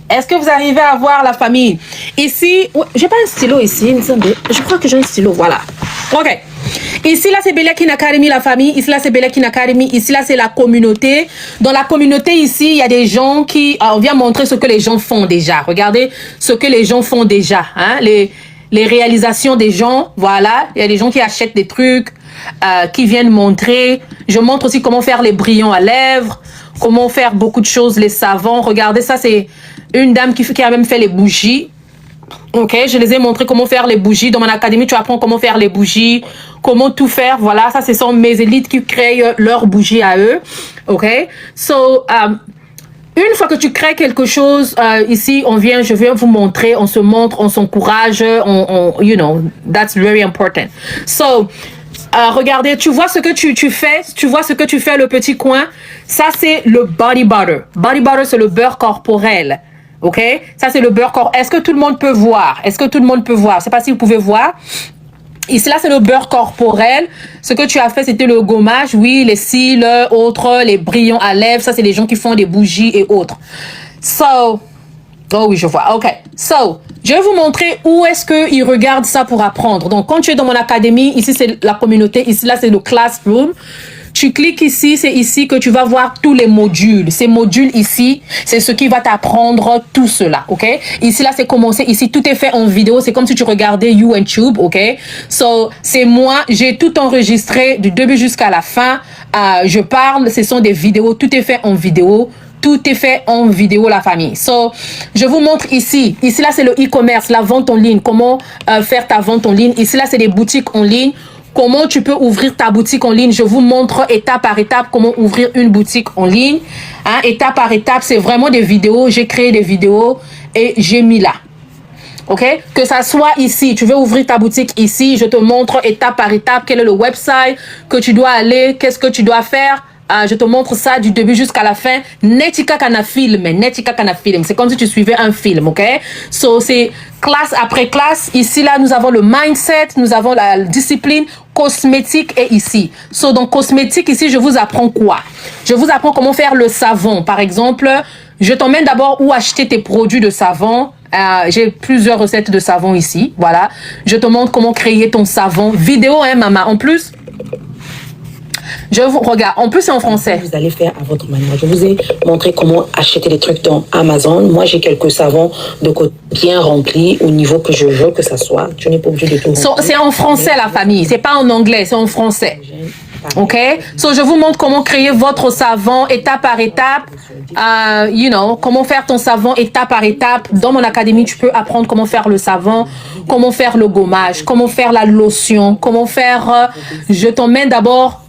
Est-ce que vous arrivez à voir la famille? Ici, j'ai pas un stylo ici. Je crois que j'ai un stylo. Voilà. Ok. Ici, là, c'est Belekin Academy, la famille. Ici, là, c'est Belekin Academy. Ici, là, c'est la communauté. Dans la communauté, ici, il y a des gens qui... on vient montrer ce que les gens font déjà. Regardez ce que les gens font déjà. Hein? Les réalisations des gens. Voilà. Il y a des gens qui achètent des trucs, qui viennent montrer. Je montre aussi comment faire les brillants à lèvres. Comment faire beaucoup de choses, les savons. Regardez, ça, c'est une dame qui a même fait les bougies. Ok, je les ai montré comment faire les bougies. Dans mon académie, tu apprends comment faire les bougies, comment tout faire. Voilà, ça, ce sont mes élites qui créent leurs bougies à eux. Ok, so, une fois que tu crées quelque chose, ici, je viens vous montrer, on se montre, on s'encourage, you know, that's very important. So, regardez, tu vois ce que tu fais, le petit coin. Ça, c'est le body butter. Body butter, c'est le beurre corporel. Ok, ça c'est le beurre corporel. Est-ce que tout le monde peut voir? Je sais pas si vous pouvez voir. Ici, là, c'est le beurre corporel. Ce que tu as fait, c'était le gommage. Oui, les cils, autres, les brillants à lèvres. Ça, c'est les gens qui font des bougies et autres. So, oh oui, je vois. Ok. So, je vais vous montrer où est-ce qu'ils regardent ça pour apprendre. Donc, quand tu es dans mon académie, ici, c'est la communauté. Ici, là, c'est le classroom. Tu cliques ici, c'est ici que tu vas voir tous les modules. Ces modules ici, c'est ce qui va t'apprendre tout cela, ok? Ici, là, c'est commencé. Ici, tout est fait en vidéo. C'est comme si tu regardais YouTube, ok? So, c'est moi. J'ai tout enregistré du début jusqu'à la fin. Je parle, ce sont des vidéos. Tout est fait en vidéo. Tout est fait en vidéo, la famille. So, je vous montre ici. Ici, là, c'est le e-commerce, la vente en ligne. Comment faire ta vente en ligne. Ici, là, c'est des boutiques en ligne. Comment tu peux ouvrir ta boutique en ligne. Je vous montre étape par étape comment ouvrir une boutique en ligne. Hein, étape par étape, c'est vraiment des vidéos. J'ai créé des vidéos et j'ai mis là. Ok? Que ça soit ici, tu veux ouvrir ta boutique ici, je te montre étape par étape quel est le website que tu dois aller, qu'est-ce que tu dois faire. Je te montre ça du début jusqu'à la fin. Netika kana film. C'est comme si tu suivais un film, ok? So, c'est classe après classe. Ici, là, nous avons le mindset, nous avons la discipline, cosmétique et ici. So, donc, cosmétique, ici, je vous apprends quoi? Je vous apprends comment faire le savon. Par exemple, Je t'emmène d'abord où acheter tes produits de savon. J'ai plusieurs recettes de savon ici. Voilà. Je te montre comment créer ton savon. Vidéo, hein, maman. En plus, je vous regarde. En plus, c'est en français. Vous allez faire à votre manière. Je vous ai montré comment acheter des trucs dans Amazon. Moi, j'ai quelques savons de côté bien remplis au niveau que je veux que ça soit. Tu n'es pas obligé de tout. C'est en français, la famille. C'est pas en anglais, c'est en français. OK? So, je vous montre comment créer votre savon étape par étape. Comment faire ton savon étape par étape. Dans mon académie, tu peux apprendre comment faire le savon, comment faire le gommage, comment faire la lotion, comment faire... je t'emmène d'abord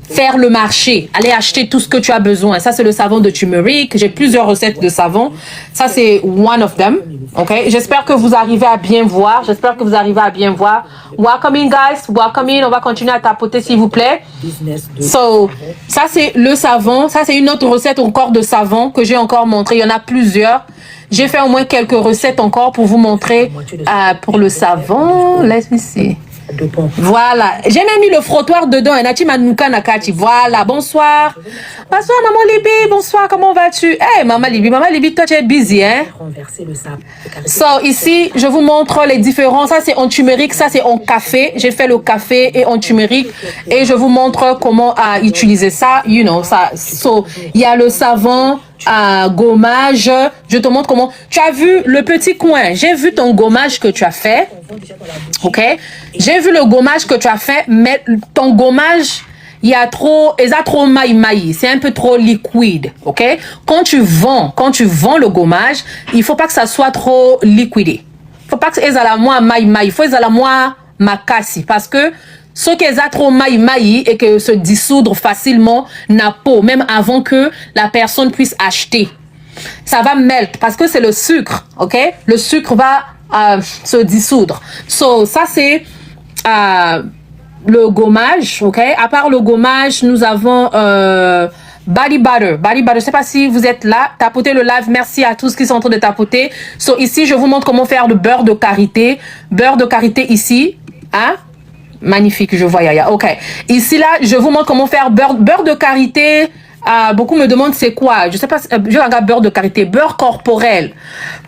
faire le marché. Aller acheter tout ce que tu as besoin. Ça, c'est le savon de turmeric. J'ai plusieurs recettes de savon. Ça, c'est one of them. OK? J'espère que vous arrivez à bien voir. Welcome in, guys. Welcome in. On va continuer à tapoter, s'il vous plaît. So, ça, c'est le savon. Ça, c'est une autre recette encore de savon que j'ai encore montré. Il y en a plusieurs. J'ai fait au moins quelques recettes encore pour vous montrer pour le savon. Laisse ici. Voilà. J'ai même mis le frottoir dedans. Voilà. Bonsoir. Bonsoir, maman Libby. Bonsoir. Comment vas-tu? Hey, maman Libby. Maman Libby, toi, tu es busy, hein? So, ici, je vous montre les différents. Ça, c'est en turmeric. Ça, c'est en café. J'ai fait le café et en turmeric. Et je vous montre comment utiliser ça. Ça. So, il y a le savon. Gommage, je te montre comment. Tu as vu le petit coin. J'ai vu ton gommage que tu as fait. OK? J'ai vu le gommage que tu as fait, mais ton gommage, il y a trop maï. C'est un peu trop liquide. OK? Quand tu vends le gommage, il faut pas que ça soit trop liquidé. Il faut pas que ça soit moins maï. Il faut que ça soit moins makasi parce que ce qui est trop maï et que se dissoudre facilement n'a pas, même avant que la personne puisse acheter. Ça va melt parce que c'est le sucre, ok? Le sucre va se dissoudre. So, ça c'est le gommage, ok? À part le gommage, nous avons body butter. Je sais pas si vous êtes là. Tapotez le live. Merci à tous qui sont en train de tapoter. So, ici, je vous montre comment faire le beurre de karité. Beurre de karité ici, hein? Magnifique, je vois Yaya. Ok. Ici, là, je vous montre comment faire beurre de karité. Beaucoup me demandent c'est quoi. Je sais pas. Je regarde beurre de karité. Beurre corporel.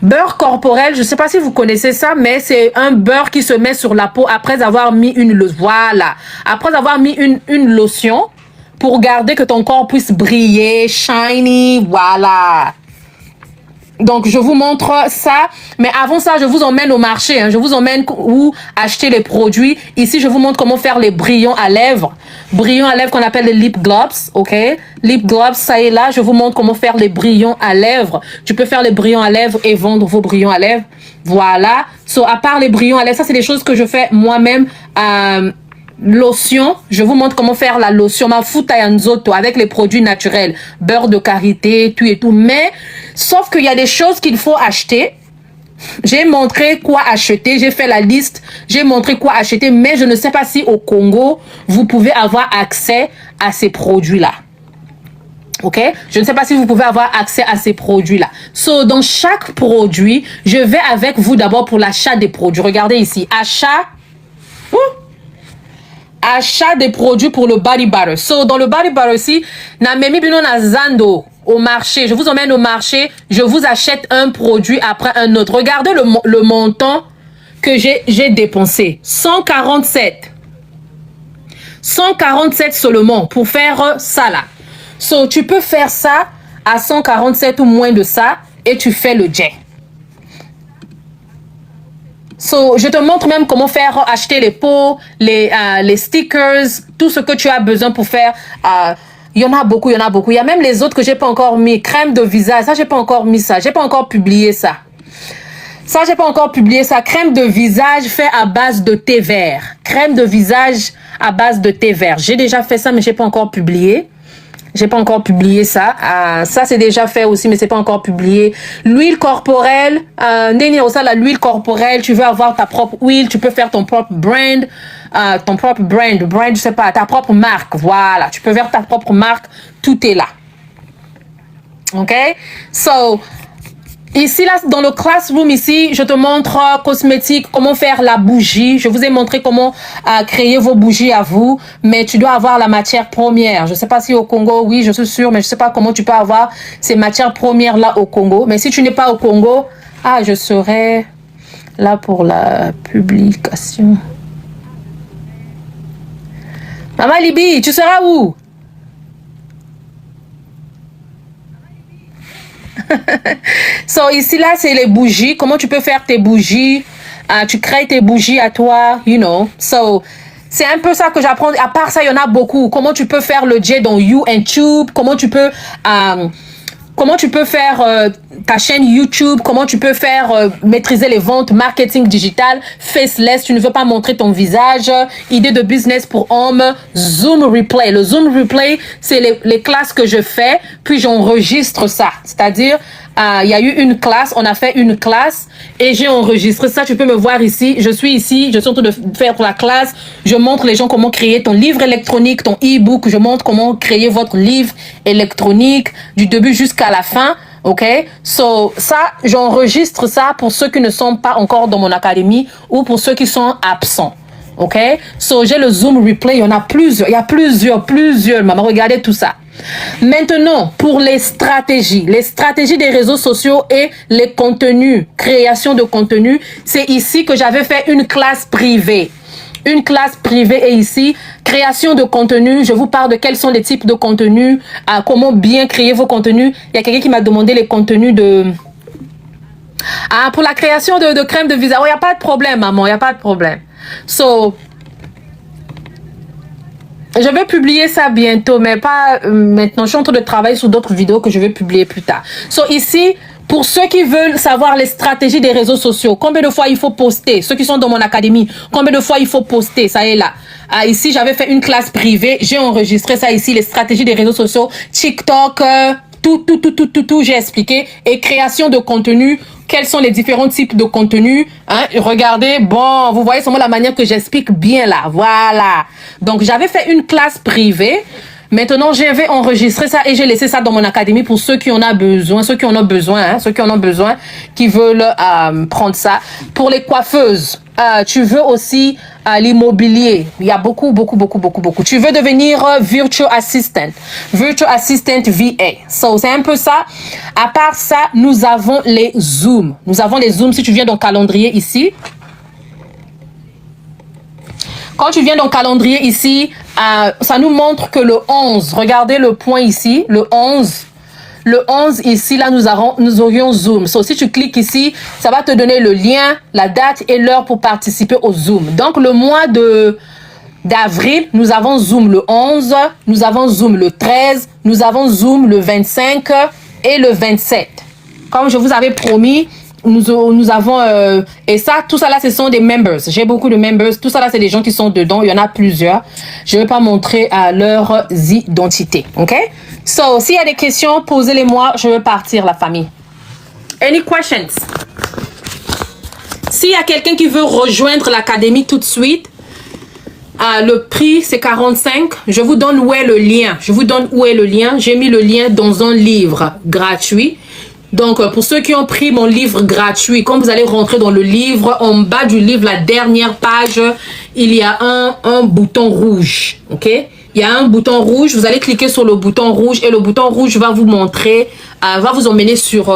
Beurre corporel, je sais pas si vous connaissez ça, mais c'est un beurre qui se met sur la peau après avoir mis une lotion. Voilà. Après avoir mis une lotion pour garder que ton corps puisse briller, shiny. Voilà. Donc, je vous montre ça. Mais avant ça, je vous emmène au marché. Hein. Je vous emmène où acheter les produits. Ici, je vous montre comment faire les brillants à lèvres. Brillants à lèvres qu'on appelle les lip gloss. OK? Lip gloss, ça est là. Je vous montre comment faire les brillants à lèvres. Tu peux faire les brillants à lèvres et vendre vos brillants à lèvres. Voilà. So, à part les brillants à lèvres, ça, c'est des choses que je fais moi-même. Lotion, je vous montre comment faire la lotion mafuta ya nzoto avec les produits naturels, beurre de karité, tout et tout. Mais sauf qu'il y a des choses qu'il faut acheter. J'ai montré quoi acheter, j'ai fait la liste, j'ai montré quoi acheter, mais je ne sais pas si au Congo vous pouvez avoir accès à ces produits-là. OK? Je ne sais pas si vous pouvez avoir accès à ces produits-là. So, dans chaque produit, je vais avec vous d'abord pour l'achat des produits. Regardez ici, achat des produits pour le body butter. So, dans le body butter aussi, na memi bino na zando au marché. Je vous emmène au marché. Je vous achète un produit après un autre. Regardez le montant que j'ai dépensé. 147 seulement pour faire ça là. So, tu peux faire ça à 147 ou moins de ça et tu fais le jet. So, je te montre même comment faire acheter les pots, les stickers, tout ce que tu as besoin pour faire. Il y en a beaucoup. Il y a même les autres que j'ai pas encore mis. Crème de visage, ça j'ai pas encore mis ça. J'ai pas encore publié ça. Crème de visage fait à base de thé vert. Crème de visage à base de thé vert. J'ai déjà fait ça, mais j'ai pas encore publié. Ça. Ça, c'est déjà fait aussi, mais c'est pas encore publié. L'huile corporelle. L'huile corporelle. Tu veux avoir ta propre huile. Tu peux faire ton propre brand. Je sais pas. Ta propre marque. Voilà. Tu peux faire ta propre marque. Tout est là. OK? So, Ici, là, dans le classroom, ici, je te montre cosmétique, comment faire la bougie. Je vous ai montré comment créer vos bougies à vous, mais tu dois avoir la matière première. Je sais pas si au Congo, oui, je suis sûre, mais je sais pas comment tu peux avoir ces matières premières-là au Congo. Mais si tu n'es pas au Congo, je serai là pour la publication. Maman Libye, tu seras où? So, ici, là, c'est les bougies. Comment tu peux faire tes bougies? Tu crées tes bougies à toi, you know. So, c'est un peu ça que j'apprends. À part ça, il y en a beaucoup. Comment tu peux faire le jet dans YouTube? Comment tu peux faire ta chaîne YouTube? Comment tu peux faire maîtriser les ventes, marketing digital, faceless, tu ne veux pas montrer ton visage, idée de business pour hommes, Zoom Replay. Le Zoom Replay, c'est les classes que je fais, puis j'enregistre ça. C'est-à-dire, il y a eu une classe, on a fait une classe et j'ai enregistré ça. Tu peux me voir ici. Je suis ici, je suis en train de faire la classe. Je montre les gens comment créer ton livre électronique, ton e-book. Je montre comment créer votre livre électronique du début jusqu'à la fin. OK? So, ça, j'enregistre ça pour ceux qui ne sont pas encore dans mon académie ou pour ceux qui sont absents. OK? So, j'ai le Zoom Replay. Il y en a plusieurs. Il y a plusieurs. Maman, regardez tout ça. Maintenant, pour les stratégies des réseaux sociaux et les contenus, création de contenu, c'est ici que j'avais fait une classe privée. Une classe privée est ici, création de contenu. Je vous parle de quels sont les types de contenus, comment bien créer vos contenus. Il y a quelqu'un qui m'a demandé les contenus de... pour la création de crème de visage. Oh, il n'y a pas de problème, maman, il n'y a pas de problème. So, je vais publier ça bientôt, mais pas maintenant. Je suis en train de travailler sur d'autres vidéos que je vais publier plus tard. So, ici, pour ceux qui veulent savoir les stratégies des réseaux sociaux, combien de fois il faut poster, ceux qui sont dans mon académie, combien de fois il faut poster, ça est là. Ici, j'avais fait une classe privée, j'ai enregistré ça ici, les stratégies des réseaux sociaux, TikTok, tout, j'ai expliqué. Et création de contenu, quels sont les différents types de contenus. Regardez, bon, vous voyez seulement la manière que j'explique bien là, voilà. Donc, j'avais fait une classe privée. Maintenant, je vais enregistrer ça et j'ai laissé ça dans mon académie pour ceux qui en ont besoin, qui veulent prendre ça. Pour les coiffeuses, tu veux aussi l'immobilier. Il y a beaucoup. Tu veux devenir virtual assistant VA. So, c'est un peu ça. À part ça, nous avons les Zooms. Si tu viens dans le calendrier ici, quand tu viens dans le calendrier ici, ça nous montre que le 11, regardez le point ici, le 11 ici, là, nous aurions Zoom. So, si tu cliques ici, ça va te donner le lien, la date et l'heure pour participer au Zoom. Donc, le mois d'avril, nous avons Zoom le 11, nous avons Zoom le 13, nous avons Zoom le 25 et le 27. Comme je vous avais promis, nous avons et ça, tout ça là, ce sont des members. J'ai beaucoup de members. Tout ça là, c'est des gens qui sont dedans. Il y en a plusieurs. Je vais pas montrer leurs identités. OK? So, s'il y a des questions, posez-les-moi. Je vais partir, la famille. Any questions? S'il y a quelqu'un qui veut rejoindre l'académie tout de suite, le prix c'est 45. Je vous donne où est le lien. J'ai mis le lien dans un livre gratuit. Donc, pour ceux qui ont pris mon livre gratuit, quand vous allez rentrer dans le livre, en bas du livre, la dernière page, il y a un bouton rouge. OK? Il y a un bouton rouge. Vous allez cliquer sur le bouton rouge et le bouton rouge va vous montrer, va vous emmener sur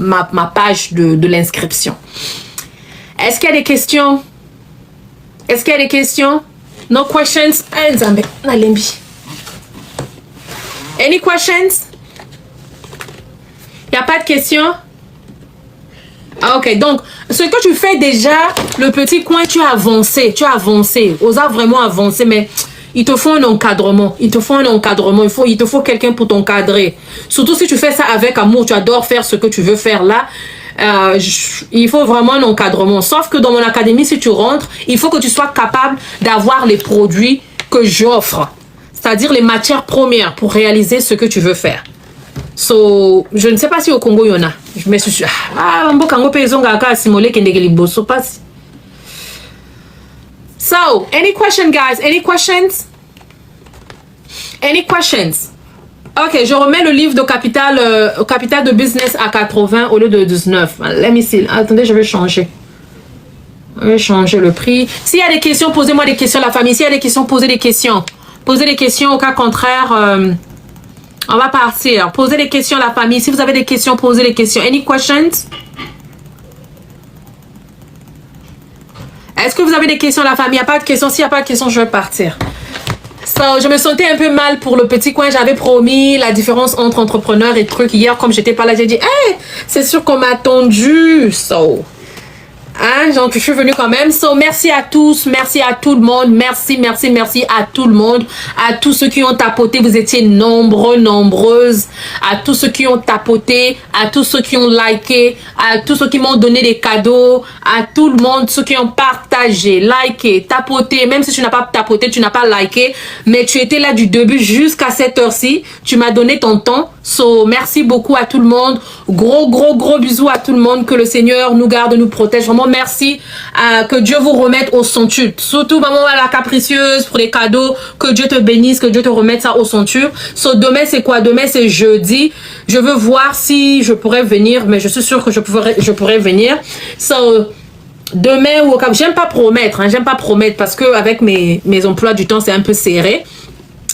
ma page de l'inscription. Est-ce qu'il y a des questions? No questions? Any questions? Il n'y a pas de questions? Ok, donc, ce que tu fais déjà, le petit coin, tu as avancé. Osa vraiment avancer, mais il te faut un encadrement. Il te faut quelqu'un pour t'encadrer. Surtout si tu fais ça avec amour, tu adores faire ce que tu veux faire là. Il faut vraiment un encadrement. Sauf que dans mon académie, si tu rentres, il faut que tu sois capable d'avoir les produits que j'offre. C'est-à-dire les matières premières pour réaliser ce que tu veux faire. So, je ne sais pas si au Congo il y en a. Je me suis dit, So, any question, guys? Any questions? Ok, je remets le livre de capital de business à 80 au lieu de 19. Let me see. Attendez, je vais changer. Je vais changer le prix. S'il y a des questions, posez-moi des questions, la famille. S'il y a des questions, posez des questions. Posez des questions. Au cas contraire, on va partir. Posez des questions, la famille. Si vous avez des questions, posez des questions. Any questions? Est-ce que vous avez des questions, la famille? Il n'y a pas de questions. S'il n'y a pas de questions, je vais partir. So, je me sentais un peu mal pour le petit coin. J'avais promis la différence entre entrepreneurs et trucs. Hier, comme j'étais pas là, j'ai dit, hey, c'est sûr qu'on m'a attendu. So, hein, donc je suis venue quand même. So, merci à tous, merci à tout le monde, merci à tout le monde, à tous ceux qui ont tapoté, vous étiez nombreuses, à tous ceux qui ont tapoté, à tous ceux qui ont liké, à tous ceux qui m'ont donné des cadeaux, à tout le monde, ceux qui ont partagé, liké, tapoté, même si tu n'as pas tapoté, tu n'as pas liké, mais tu étais là du début jusqu'à cette heure-ci, tu m'as donné ton temps. So, merci beaucoup à tout le monde. Gros bisous à tout le monde. Que le Seigneur nous garde, nous protège. Vraiment, merci. Que Dieu vous remette au centuple. Surtout, maman, la capricieuse pour les cadeaux. Que Dieu te bénisse, que Dieu te remette ça au centuple. So, demain, c'est quoi? Demain, c'est jeudi. Je veux voir si je pourrais venir, mais je suis sûre que je pourrais venir. So, demain ou au cas, j'aime pas promettre, hein, j'aime pas promettre parce que avec mes emplois du temps, c'est un peu serré.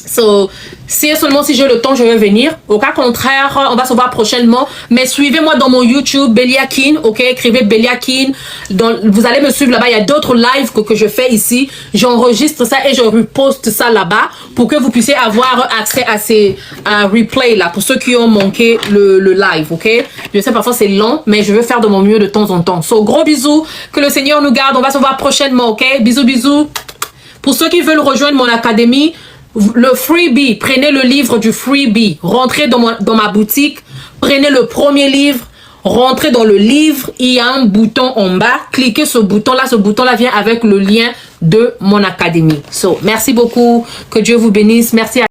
So, seulement si j'ai le temps, je vais venir. Au cas contraire, on va se voir prochainement. Mais suivez-moi dans mon YouTube, Beliakin, ok? Écrivez Beliakin. Vous allez me suivre là-bas. Il y a d'autres lives que je fais ici. J'enregistre ça et je reposte ça là-bas pour que vous puissiez avoir accès à ces replays là. Pour ceux qui ont manqué le live, ok? Je sais parfois c'est long, mais je vais faire de mon mieux de temps en temps. So, gros bisous. Que le Seigneur nous garde. On va se voir prochainement, ok? Bisous. Pour ceux qui veulent rejoindre mon académie, le freebie, prenez le livre du freebie, rentrez dans ma boutique, prenez le premier livre, rentrez dans le livre, il y a un bouton en bas, cliquez ce bouton-là vient avec le lien de mon académie. So, merci beaucoup, que Dieu vous bénisse, merci à